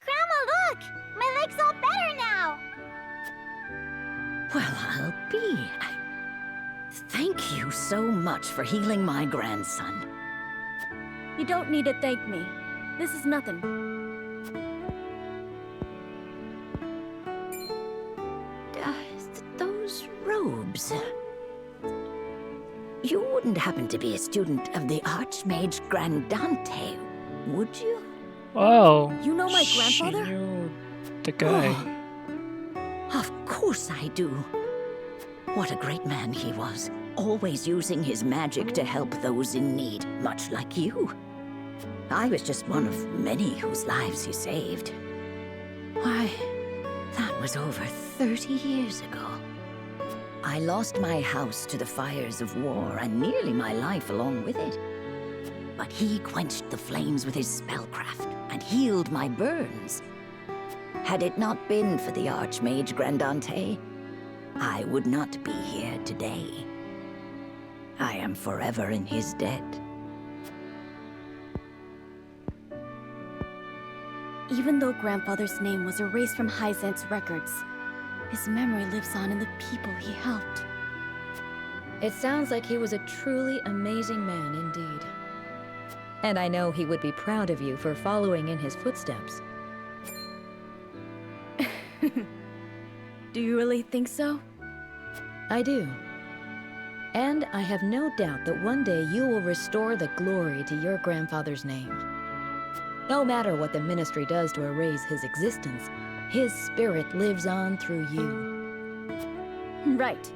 Grandma, look! My leg's all better now! Well, I'll be. Thank you so much for healing my grandson. You don't need to thank me. This is nothing. Those robes. You wouldn't happen to be a student of the Archmage Grandante, would you? Wow. You know my grandfather? She knew the guy. Oh, of course I do. What a great man he was. Always using his magic to help those in need, much like you. I was just one of many whose lives he saved. Why, that was over 30 years ago. I lost my house to the fires of war and nearly my life along with it. But he quenched the flames with his spellcraft and healed my burns. Had it not been for the Archmage Grandante, I would not be here today. I am forever in his debt. Even though Grandfather's name was erased from Hyzant's records, His memory lives on in the people he helped. It sounds like he was a truly amazing man indeed. And I know he would be proud of you for following in his footsteps. Do you really think so? I do. And I have no doubt that one day you will restore the glory to your grandfather's name. No matter what the Ministry does to erase his existence, his spirit lives on through you. Right.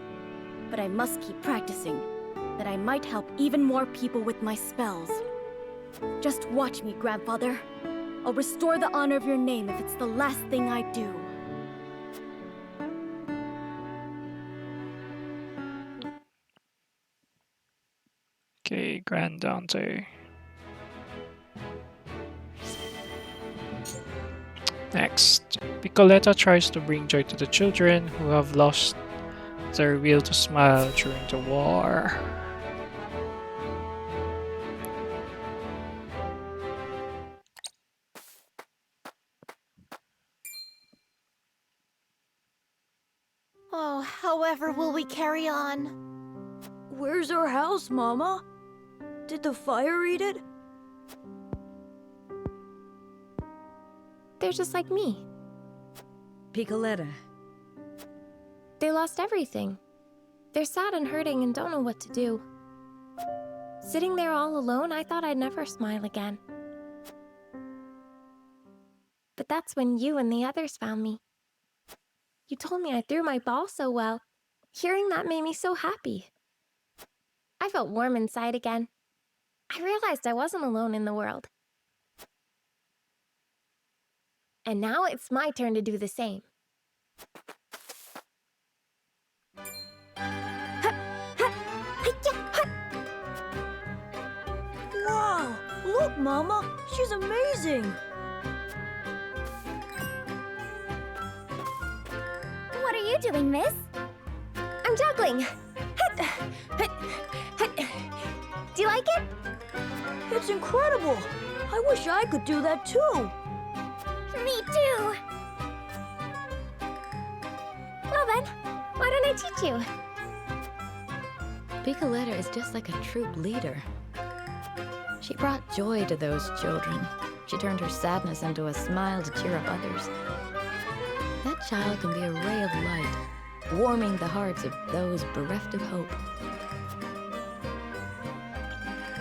But I must keep practicing, that I might help even more people with my spells. Just watch me, Grandfather. I'll restore the honor of your name if it's the last thing I do. Okay, Grand Dante. Next, Piccoletta tries to bring joy to the children who have lost their will to smile during the war. Oh, however will we carry on? Where's our house, Mama? Did the fire eat it? They're just like me. Piccoletta. They lost everything. They're sad and hurting and don't know what to do. Sitting there all alone, I thought I'd never smile again. But that's when you and the others found me. You told me I threw my ball so well. Hearing that made me so happy. I felt warm inside again. I realized I wasn't alone in the world. And now it's my turn to do the same. Wow! Look, Mama! She's amazing! What are you doing, miss? I'm juggling! Do you like it? It's incredible! I wish I could do that too! Me too! Well then, why don't I teach you? Piccoletta is just like a troop leader. She brought joy to those children. She turned her sadness into a smile to cheer up others. That child can be a ray of light, warming the hearts of those bereft of hope.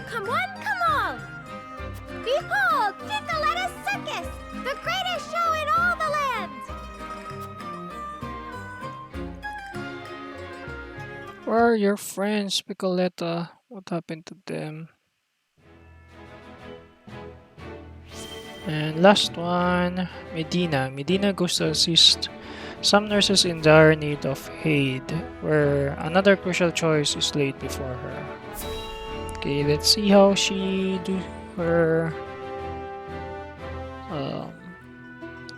Come on, come on! Behold, Piccoletta's Circus! The greatest show in all the land! Where are your friends, Piccoletta? What happened to them? And last one, Medina. Medina goes to assist some nurses in dire need of aid, where another crucial choice is laid before her. Okay, let's see how she do her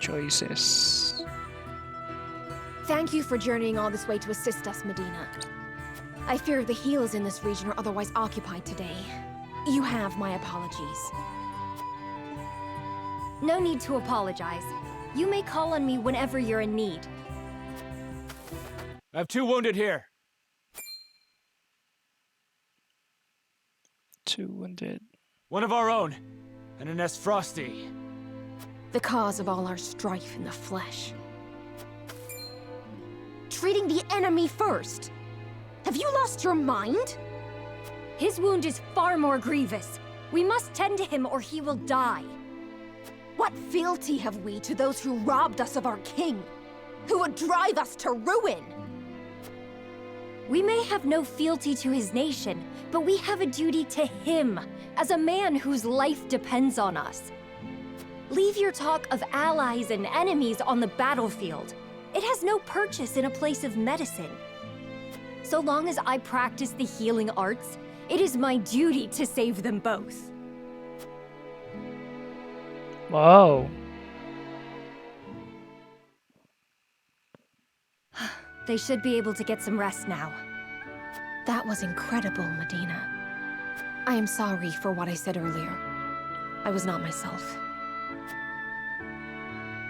choices. Thank you for journeying all this way to assist us, Medina. I fear the healers in this region are otherwise occupied today. You have my apologies. No need to apologize. You may call on me whenever you're in need. I have 2 wounded here. 2 wounded. One of our own, and an S. Frosty. The cause of all our strife in the flesh. Treating the enemy first! Have you lost your mind? His wound is far more grievous. We must tend to him or he will die. What fealty have we to those who robbed us of our king? Who would drive us to ruin? We may have no fealty to his nation, but we have a duty to him, as a man whose life depends on us. Leave your talk of allies and enemies on the battlefield. It has no purchase in a place of medicine. So long as I practice the healing arts, it is my duty to save them both. Wow. They should be able to get some rest now. That was incredible, Medina. I am sorry for what I said earlier. I was not myself.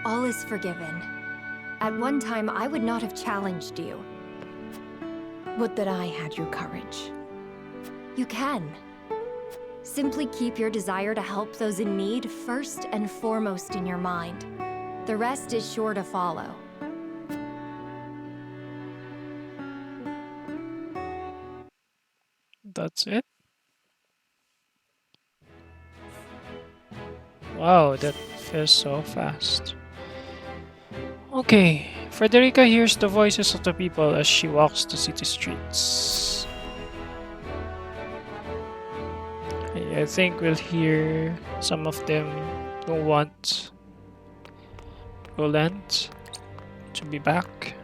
All is forgiven. At one time, I would not have challenged you. Would that I had your courage. You can. Simply keep your desire to help those in need first and foremost in your mind. The rest is sure to follow. That's it. Wow, that feels so fast. Okay, Frederica hears the voices of the people as she walks the city streets. I think we'll hear some of them who want Roland to be back.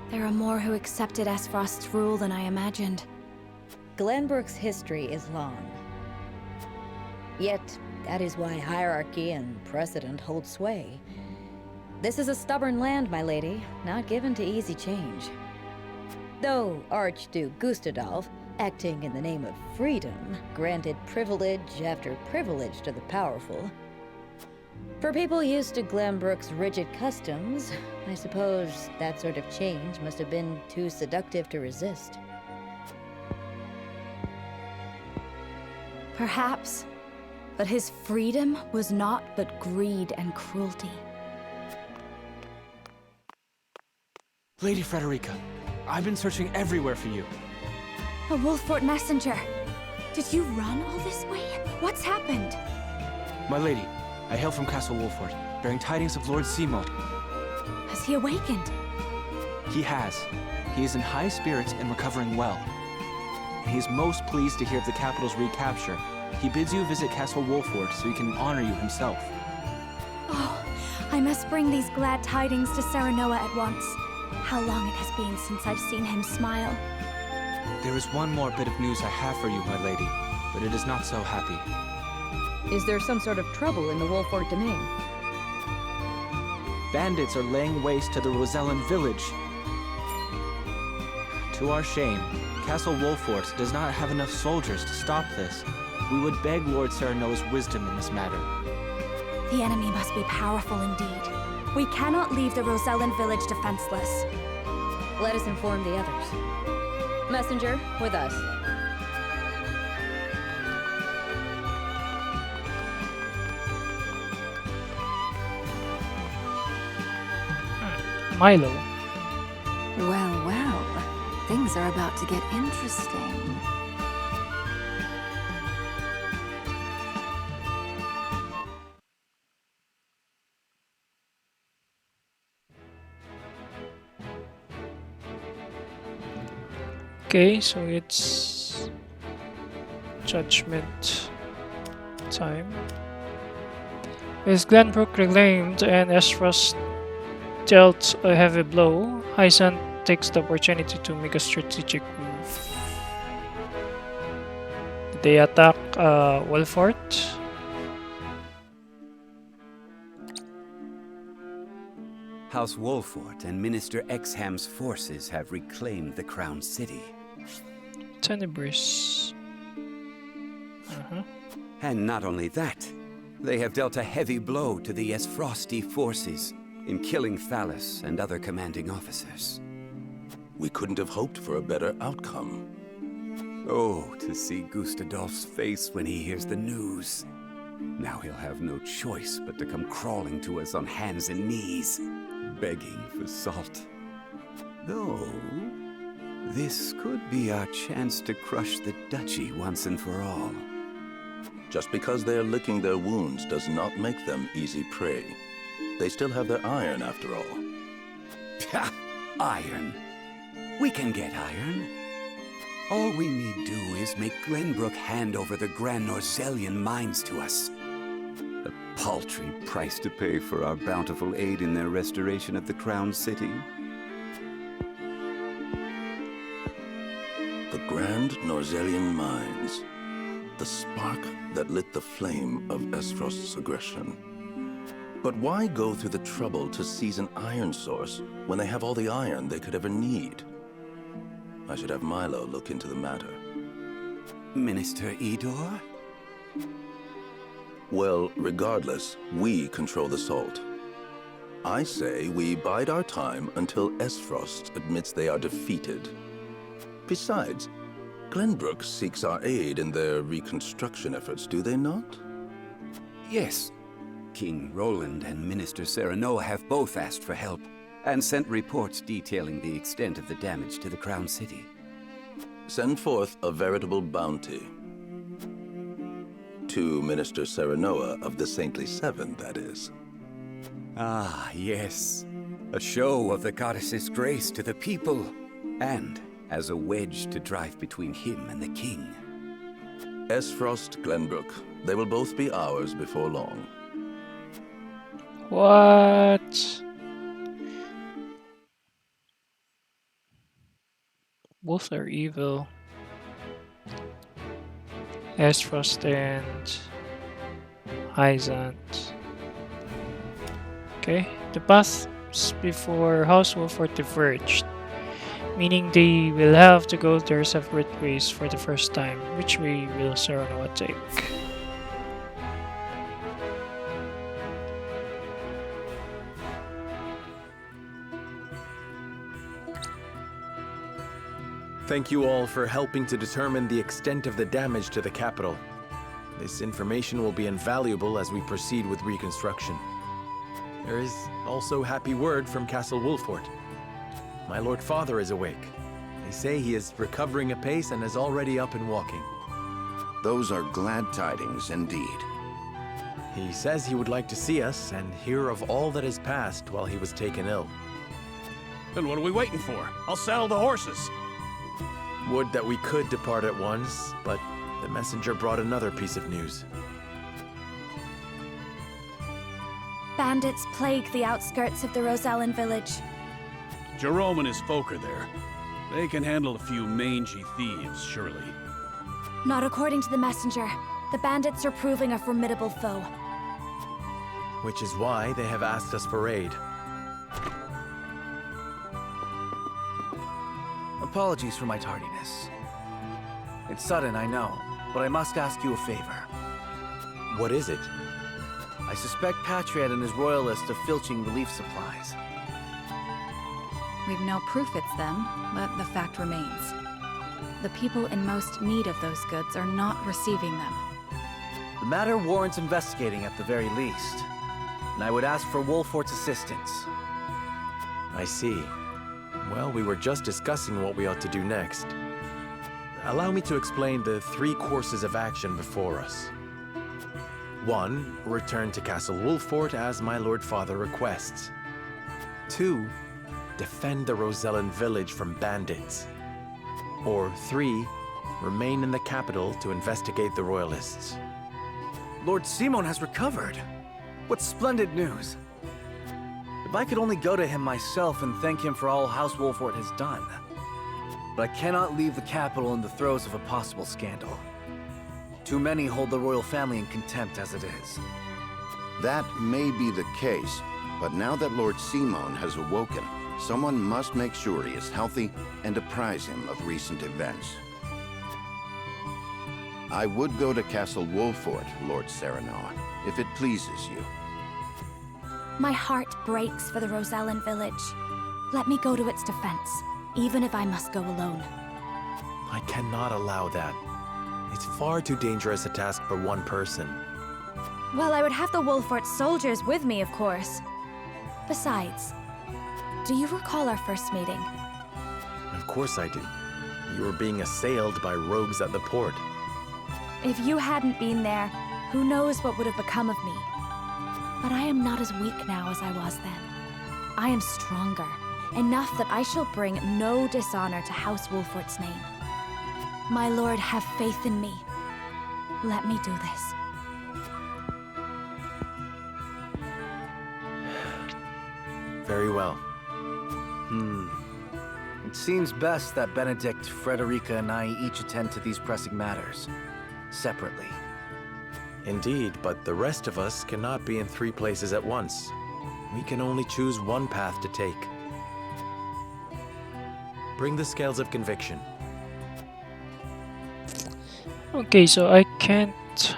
There are more who accepted Esfrost's rule than I imagined. Glenbrook's history is long. Yet, that is why hierarchy and precedent hold sway. This is a stubborn land, my lady, not given to easy change. Though Archduke Gustadolf, acting in the name of freedom, granted privilege after privilege to the powerful. For people used to Glenbrook's rigid customs, I suppose that sort of change must have been too seductive to resist. Perhaps. But his freedom was naught but greed and cruelty. Lady Frederica, I've been searching everywhere for you. A Wolfport Messenger. Did you run all this way? What's happened? My lady, I hail from Castle Wolfport, bearing tidings of Lord Simo. Has he awakened? He has. He is in high spirits and recovering well. He is most pleased to hear of the capital's recapture. He bids you visit Castle Wolfport so he can honor you himself. Oh, I must bring these glad tidings to Serenoa at once. How long it has been since I've seen him smile. There is one more bit of news I have for you, my lady, but it is not so happy. Is there some sort of trouble in the Wolfport domain? Bandits are laying waste to the Rosellan village. To our shame, Castle Wolfport does not have enough soldiers to stop this. We would beg Lord Serenoa's wisdom in this matter. The enemy must be powerful indeed. We cannot leave the Rosellan village defenseless. Let us inform the others. Messenger, with us. Milo. Well, well. Things are about to get interesting. Okay, so it's judgment time. With Glenbrook reclaimed and Esfrost dealt a heavy blow, Hyacinth takes the opportunity to make a strategic move. They attack Wolfport. House Wolfport and Minister Exham's forces have reclaimed the Crown City. Tenebris. And not only that, they have dealt a heavy blow to the Esfrosti forces in killing Thalys and other commanding officers. We couldn't have hoped for a better outcome. Oh, to see Gustadolf's face when he hears the news. Now he'll have no choice but to come crawling to us on hands and knees, begging for salt. Though, this could be our chance to crush the duchy once and for all. Just because they're licking their wounds does not make them easy prey. They still have their iron, after all. Ha! Iron. We can get iron. All we need do is make Glenbrook hand over the Grand Norzellian mines to us. A paltry price to pay for our bountiful aid in their restoration of the Crown City. The Grand Norzellian mines. The spark that lit the flame of Esfrost's aggression. But why go through the trouble to seize an iron source when they have all the iron they could ever need? I should have Milo look into the matter. Minister Idor? Well, regardless, we control the salt. I say we bide our time until Esfrost admits they are defeated. Besides, Glenbrook seeks our aid in their reconstruction efforts, do they not? Yes. King Roland and Minister Serenoa have both asked for help, and sent reports detailing the extent of the damage to the Crown City. Send forth a veritable bounty. To Minister Serenoa of the Saintly Seven, that is. Ah, yes. A show of the goddess's grace to the people, and as a wedge to drive between him and the king. Esfrost, Glenbrook, they will both be ours before long. What? Both are evil. Esfrost and Hyzant. Okay, the paths before House Wolfport diverged, meaning they will have to go their separate ways for the first time. Which way will Serenoa take? Thank you all for helping to determine the extent of the damage to the capital. This information will be invaluable as we proceed with reconstruction. There is also happy word from Castle Wolfport. My Lord Father is awake. They say he is recovering apace and is already up and walking. Those are glad tidings indeed. He says he would like to see us and hear of all that has passed while he was taken ill. Then what are we waiting for? I'll saddle the horses. Would that we could depart at once, but the messenger brought another piece of news. Bandits plague the outskirts of the Rosellan village. Jerome and his folk are there. They can handle a few mangy thieves, surely. Not according to the messenger. The bandits are proving a formidable foe. Which is why they have asked us for aid. Apologies for my tardiness. It's sudden, I know, but I must ask you a favor. What is it? I suspect Patriot and his royalists of filching relief supplies. We've no proof it's them, but the fact remains. The people in most need of those goods are not receiving them. The matter warrants investigating at the very least, and I would ask for Wolfport's assistance. I see. Well, we were just discussing what we ought to do next. Allow me to explain the 3 courses of action before us. 1. Return to Castle Wolfport as my Lord Father requests. 2. Defend the Rosellan village from bandits. Or 3. Remain in the capital to investigate the royalists. Lord Simon has recovered. What splendid news. If I could only go to him myself and thank him for all House Wolfport has done. But I cannot leave the capital in the throes of a possible scandal. Too many hold the royal family in contempt as it is. That may be the case, but now that Lord Simon has awoken, someone must make sure he is healthy and apprise him of recent events. I would go to Castle Wolfport, Lord Serenoa, if it pleases you. My heart breaks for the Rosellan village. Let me go to its defense, even if I must go alone. I cannot allow that. It's far too dangerous a task for one person. Well, I would have the Wolfport soldiers with me, of course. Besides, do you recall our first meeting? Of course I do. You were being assailed by rogues at the port. If you hadn't been there, who knows what would have become of me. But I am not as weak now as I was then. I am stronger, enough that I shall bring no dishonor to House Wolfport's name. My lord, have faith in me. Let me do this. Very well. It seems best that Benedict, Frederica, and I each attend to these pressing matters, separately. Indeed, but the rest of us cannot be in 3 places at once. We can only choose one path to take. Bring the scales of conviction. Okay, so I can't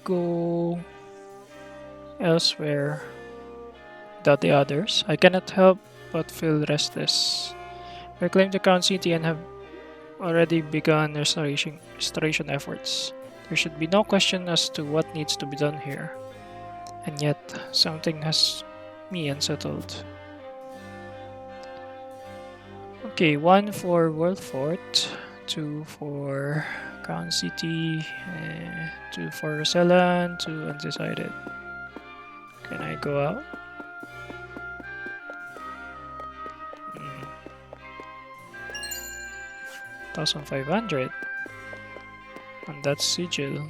go elsewhere without the others, I cannot help but feel restless. We claim the Crown City and have already begun restoration efforts. There should be no question as to what needs to be done here. And yet, something has me unsettled. Okay, 1 for Wolfport, 2 for Crown City, 2 for Roland, 2 undecided. Can I go out? 1,500 on that sigil.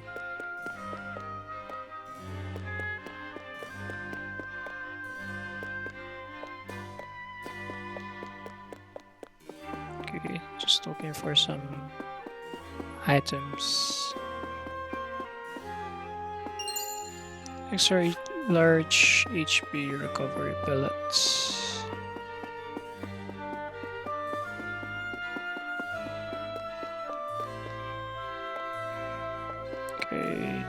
Okay, just looking for some items. Extra large HP recovery pellets. Okay.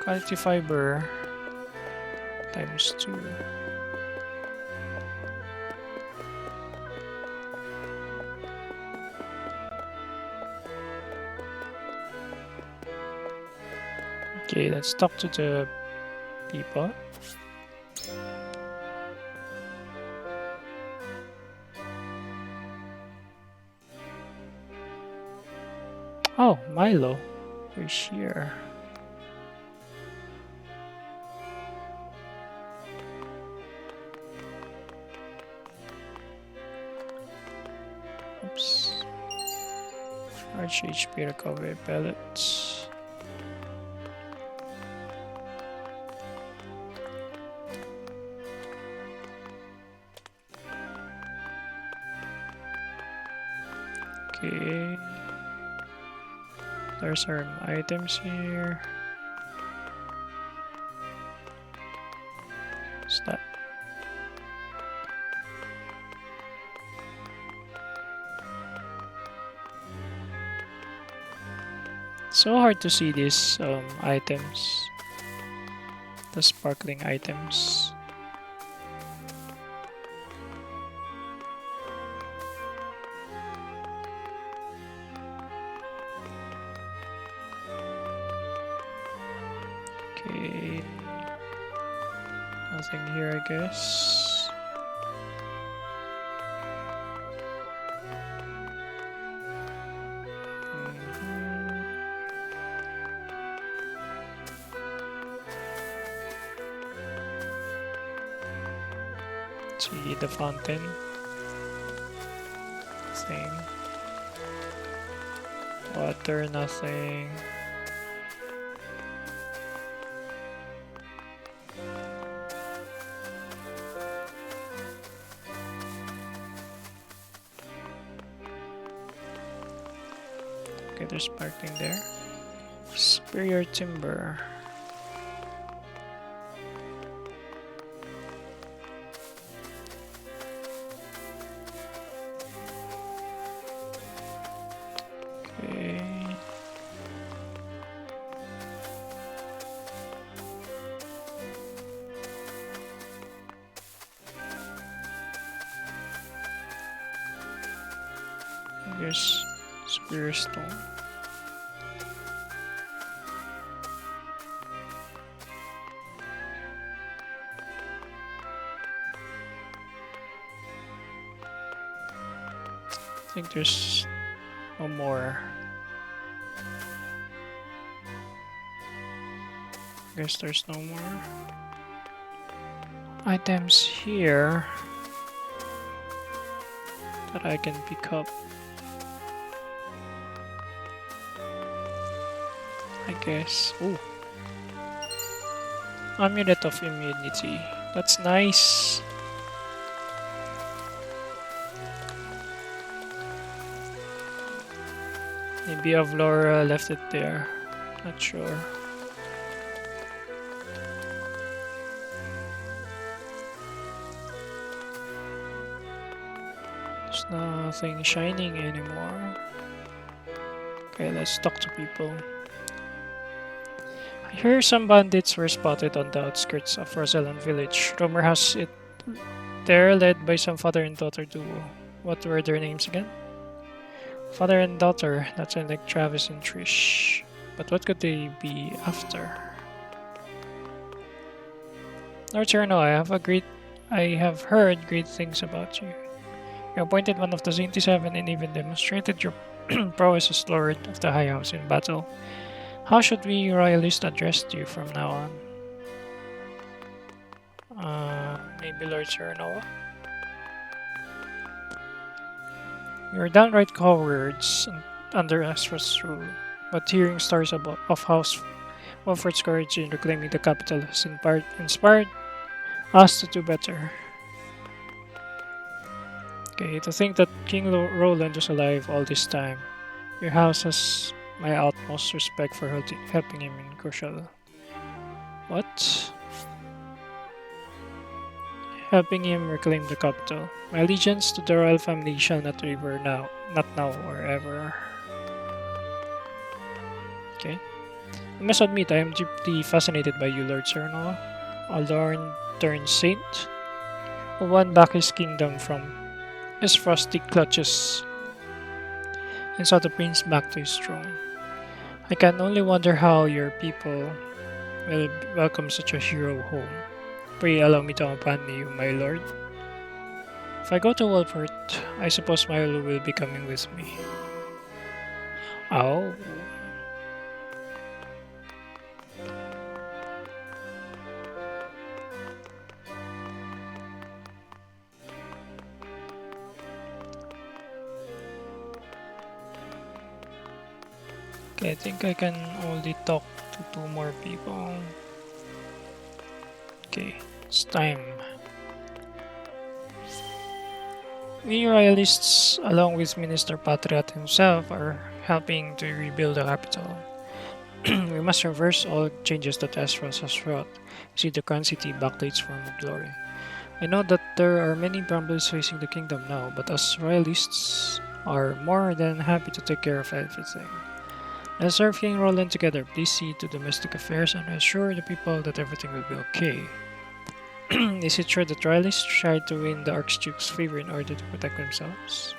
Quality fiber times 2. Okay, let's talk to the people. Oh, Milo. You're here. Oops. Large HP recovery pellets. Okay. There's some items here. What's that? So hard to see these items. The sparkling items. Okay. Nothing here, I guess. See the fountain. Nothing. Water, nothing. Okay, there's parking there. Superior timber. Okay. Here's superior stone. I think there's no more. Guess there's no more items here that I can pick up. I guess. Ooh. Amulet of immunity. That's nice. Maybe Avlora left it there. Not sure. There's nothing shining anymore. Okay, let's talk to people. I hear some bandits were spotted on the outskirts of Roseland village. Rumor has it they're led by some father and daughter duo. What were their names again? Father and daughter, that sound like Travis and Trish. But what could they be after? Lord Cerno, I have heard great things about you. You appointed one of the 27 and even demonstrated your prowess as Lord of the High House in battle. How should we royalists address you from now on? Maybe Lord Cerno? You're downright cowards under Asra's rule, but hearing stories of House Wolfport's courage in reclaiming the capital has inspired us to do better. Okay, to think that King Roland was alive all this time. Your house has my utmost respect for helping him in crucial. What? Helping him reclaim the capital. My allegiance to the royal family shall not waver now, not now or ever. Okay. I must admit, I am deeply fascinated by you, Lord Cerno, a Lorn turned saint who won back his kingdom from his frosty clutches and saw the prince back to his throne. I can only wonder how your people will welcome such a hero home. Pray allow me to accompany you, my lord. If I go to Wolfport, I suppose Milo will be coming with me. Oh. Okay, I think I can only talk to 2 more people. Okay, it's time. We royalists, along with Minister Patriot himself, are helping to rebuild the capital. We must reverse all changes that Esros has wrought. See the Crown City back to its former glory. I know that there are many problems facing the kingdom now, but us royalists are more than happy to take care of everything. Let's serve King Roland together. Please see to domestic affairs and assure the people that everything will be okay. Is it true that royalists tried to win the Archduke's favor in order to protect themselves?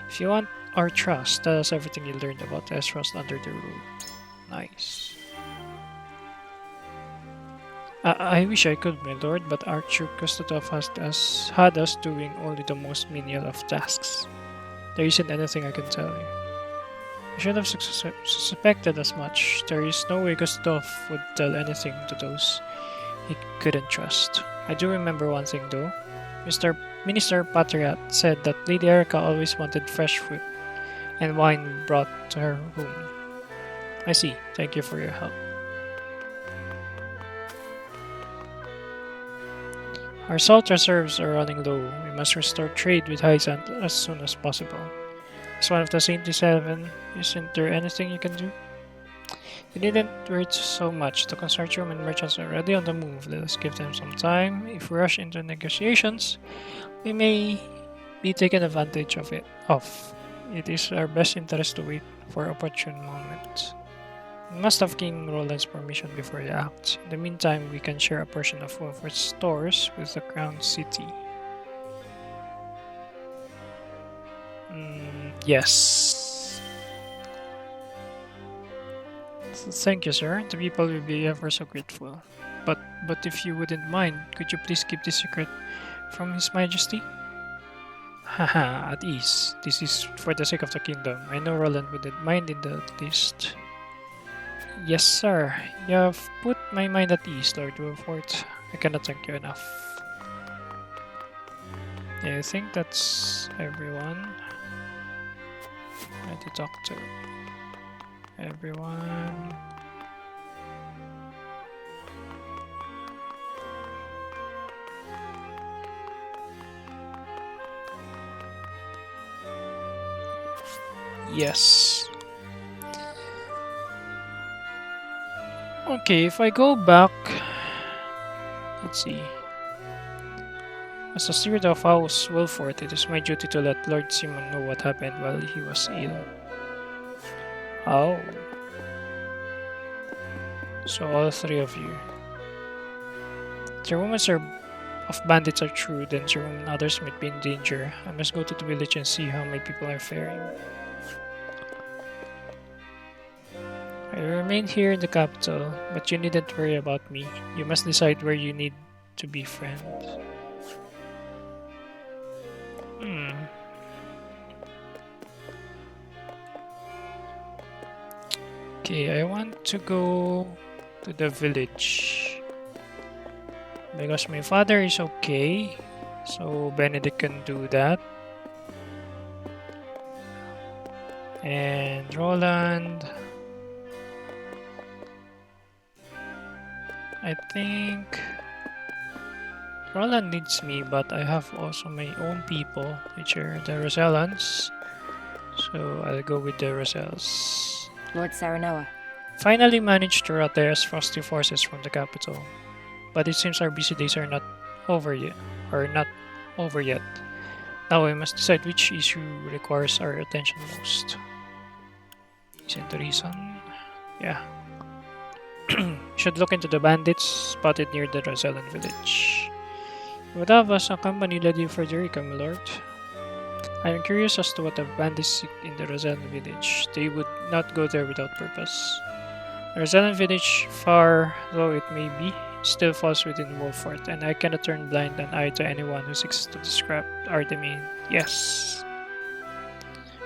If you want our trust, tell us everything you learned about Esros under their rule. Nice. I wish I could, my lord, but Archduke Kostadov had us doing only the most menial of tasks. There isn't anything I can tell you. I should have suspected as much. There is no way Gustav would tell anything to those he couldn't trust. I do remember one thing though. Minister Patriot said that Lady Erica always wanted fresh fruit and wine brought to her room. I see. Thank you for your help. Our salt reserves are running low. We must restore trade with Hyzant as soon as possible. As one of the Saintly Seven, isn't there anything you can do? You needn't worry so much. The consortium and merchants are already on the move. Let us give them some time. If we rush into negotiations, we may be taken advantage of it. It is our best interest to wait for opportune moments. We must have King Roland's permission before we act. In the meantime, we can share a portion of Wolfport's stores with the Crown City. Yes. So thank you, sir. The people will be ever so grateful. But if you wouldn't mind, could you please keep this secret from His Majesty? Haha, at ease. This is for the sake of the kingdom. I know Roland wouldn't mind in the least. Yes, sir. You have put my mind at ease, Lord Wolfport. I cannot thank you enough. Yeah, I think that's everyone. I had to talk to everyone. Yes. Okay, if I go back, let's see. As a steward of House Wolfport, it is my duty to let Lord Simon know what happened while he was ill. Oh. So all three of you. The rumors of bandits are true, then the rumor others might be in danger. I must go to the village and see how my people are faring. I will remain here in the capital, but you needn't worry about me. You must decide where you need to be friends. Okay, I want to go to the village. Because my father is okay, so Benedict can do that. And Roland, I think Roland needs me, but I have also my own people, which are the Rosellans. So I'll go with the Rosells. Lord Saranoa. Finally managed to rout the frosty forces from the capital. But it seems our busy days are not over yet. Now we must decide which issue requires our attention most. Isn't the reason? Yeah. Should look into the bandits spotted near the Rosellan village. You would have us accompany Lady Frederica, my lord. I am curious as to what the bandits seek in the Rosellan village. They would not go there without purpose. The Rosellan village, far though it may be, still falls within Wolfport, and I cannot turn blind an eye to anyone who seeks to disrupt our domain. Yes.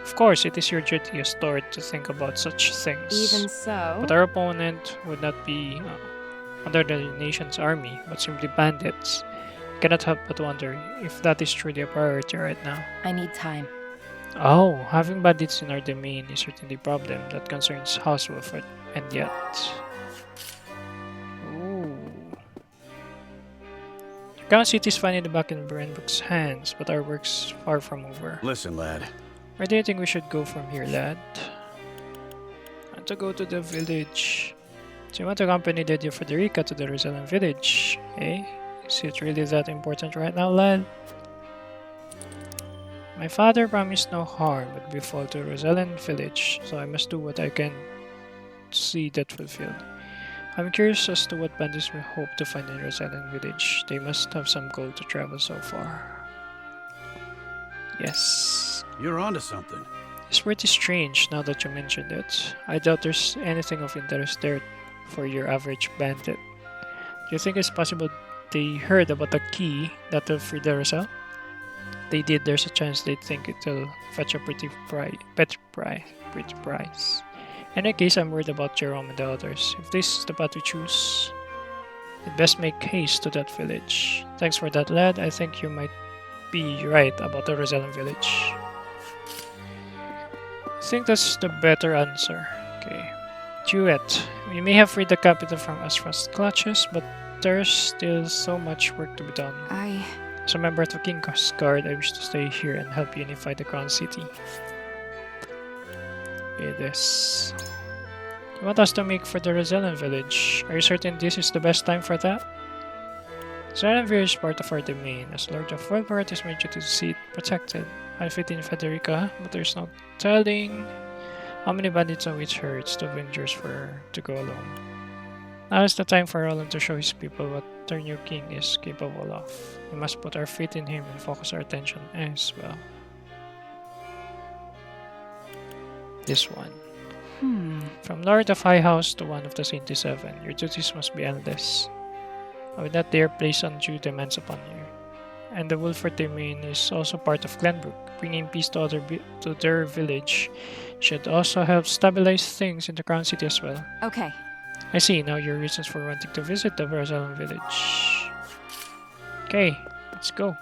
Of course, it is your duty as Lord to think about such things. Even so... But our opponent would not be under the nation's army, but simply bandits. I cannot help but wonder if that is truly a priority right now. I need time. Oh, having bandits in our domain is certainly a problem that concerns House Wolford, and yet... Ooh. The Crown City is finally back in Brenbrook's hands, but our work's far from over. Listen, lad. Where do you think we should go from here, lad? I want to go to the village. Do you want to accompany Lady Frederica to the Rosellan village? Eh? Is it really that important right now, lad? My father promised no harm would befall to Rosellan village, so I must do what I can to see that fulfilled. I'm curious as to what bandits will hope to find in Rosellan village. They must have some goal to travel so far. Yes. You're onto something. It's pretty strange now that you mentioned it. I doubt there's anything of interest there for your average bandit. Do you think it's possible they heard about the key that will free the Rosell? They did, there's a chance they think it'll fetch a pretty price. In any case, I'm worried about Jerome and the others. If this is the path we choose, we'd best make haste to that village. Thanks for that, lad. I think you might be right about the Rosellan village. I think that's the better answer. Okay. Duet. We may have freed the capital from Asfrost's clutches, but there's still so much work to be done. As a member of the King's Guard, I wish to stay here and help unify the Crown City. Okay, this. You want us to make for the Rosellan village? Are you certain this is the best time for that? Rosellan village is part of our domain. As Lord of Wolfport, it is my duty to see it protected. I fit in Frederica, but there's no telling how many bandits await her. It's too dangerous for her to go alone. Now is the time for Roland to show his people what their new king is capable of. We must put our faith in him and focus our attention as well. This one. From Lord of High House to one of the Saintly Seven, your duties must be endless. I would not dare place undue demands upon you. And the Wolfport domain is also part of Glenbrook. Bringing peace to their village should also help stabilize things in the Crown City as well. Okay. I see now your reasons for wanting to visit the Rosellan village. Okay, let's go.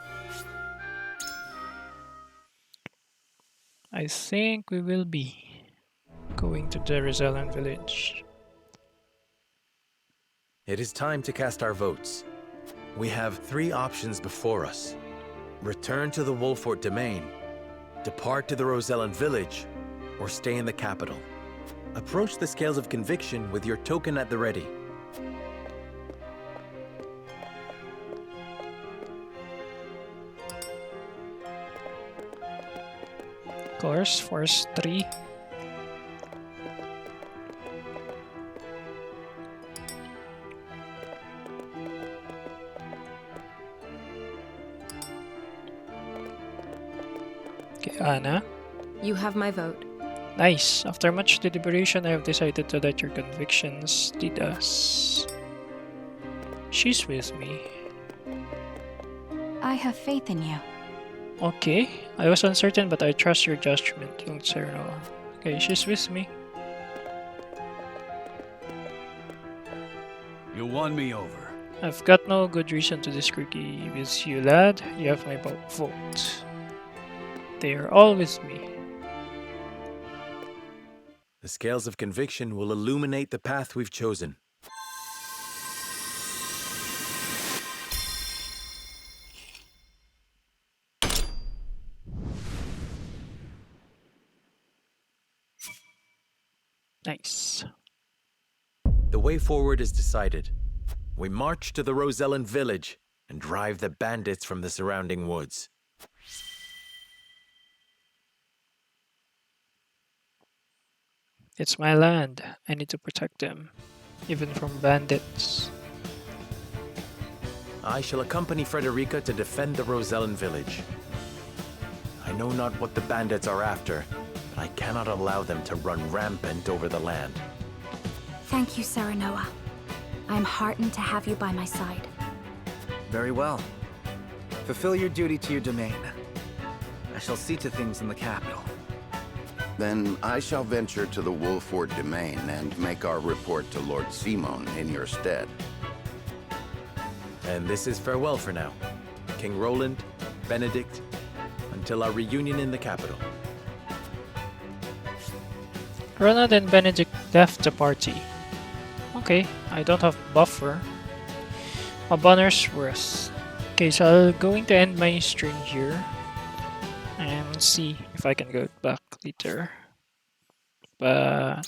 I think we will be going to the Rosellan village. It is time to cast our votes. We have 3 options before us. Return to the Wolfport domain, depart to the Rosellan village, or stay in the capital. Approach the scales of conviction with your token at the ready. Course, force 3. Anna. You have my vote. Nice. After much deliberation, I have decided to let your convictions lead us. She's with me. I have faith in you. Okay. I was uncertain, but I trust your judgment, Lord Sereno. Okay, she's with me. You won me over. I've got no good reason to disagree with you, lad. You have my vote. They are all with me. The scales of conviction will illuminate the path we've chosen. Nice. The way forward is decided. We march to the Rosellan village and drive the bandits from the surrounding woods. It's my land. I need to protect them, even from bandits. I shall accompany Frederica to defend the Rosellan village. I know not what the bandits are after, but I cannot allow them to run rampant over the land. Thank you, Serenoa. I am heartened to have you by my side. Very well. Fulfill your duty to your domain. I shall see to things in the capital. Then I shall venture to the Wolfport domain and make our report to Lord Simon in your stead. And this is farewell for now. King Roland, Benedict, until our reunion in the capital. Roland and Benedict left the party. Okay, I don't have buffer. A banner's worth. Okay, so I'm going to end my stream here and see if I can go back later. But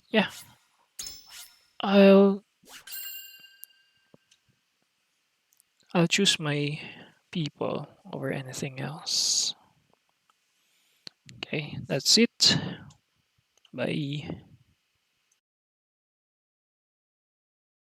yeah, I'll choose my people over anything else. Okay, that's it. Bye.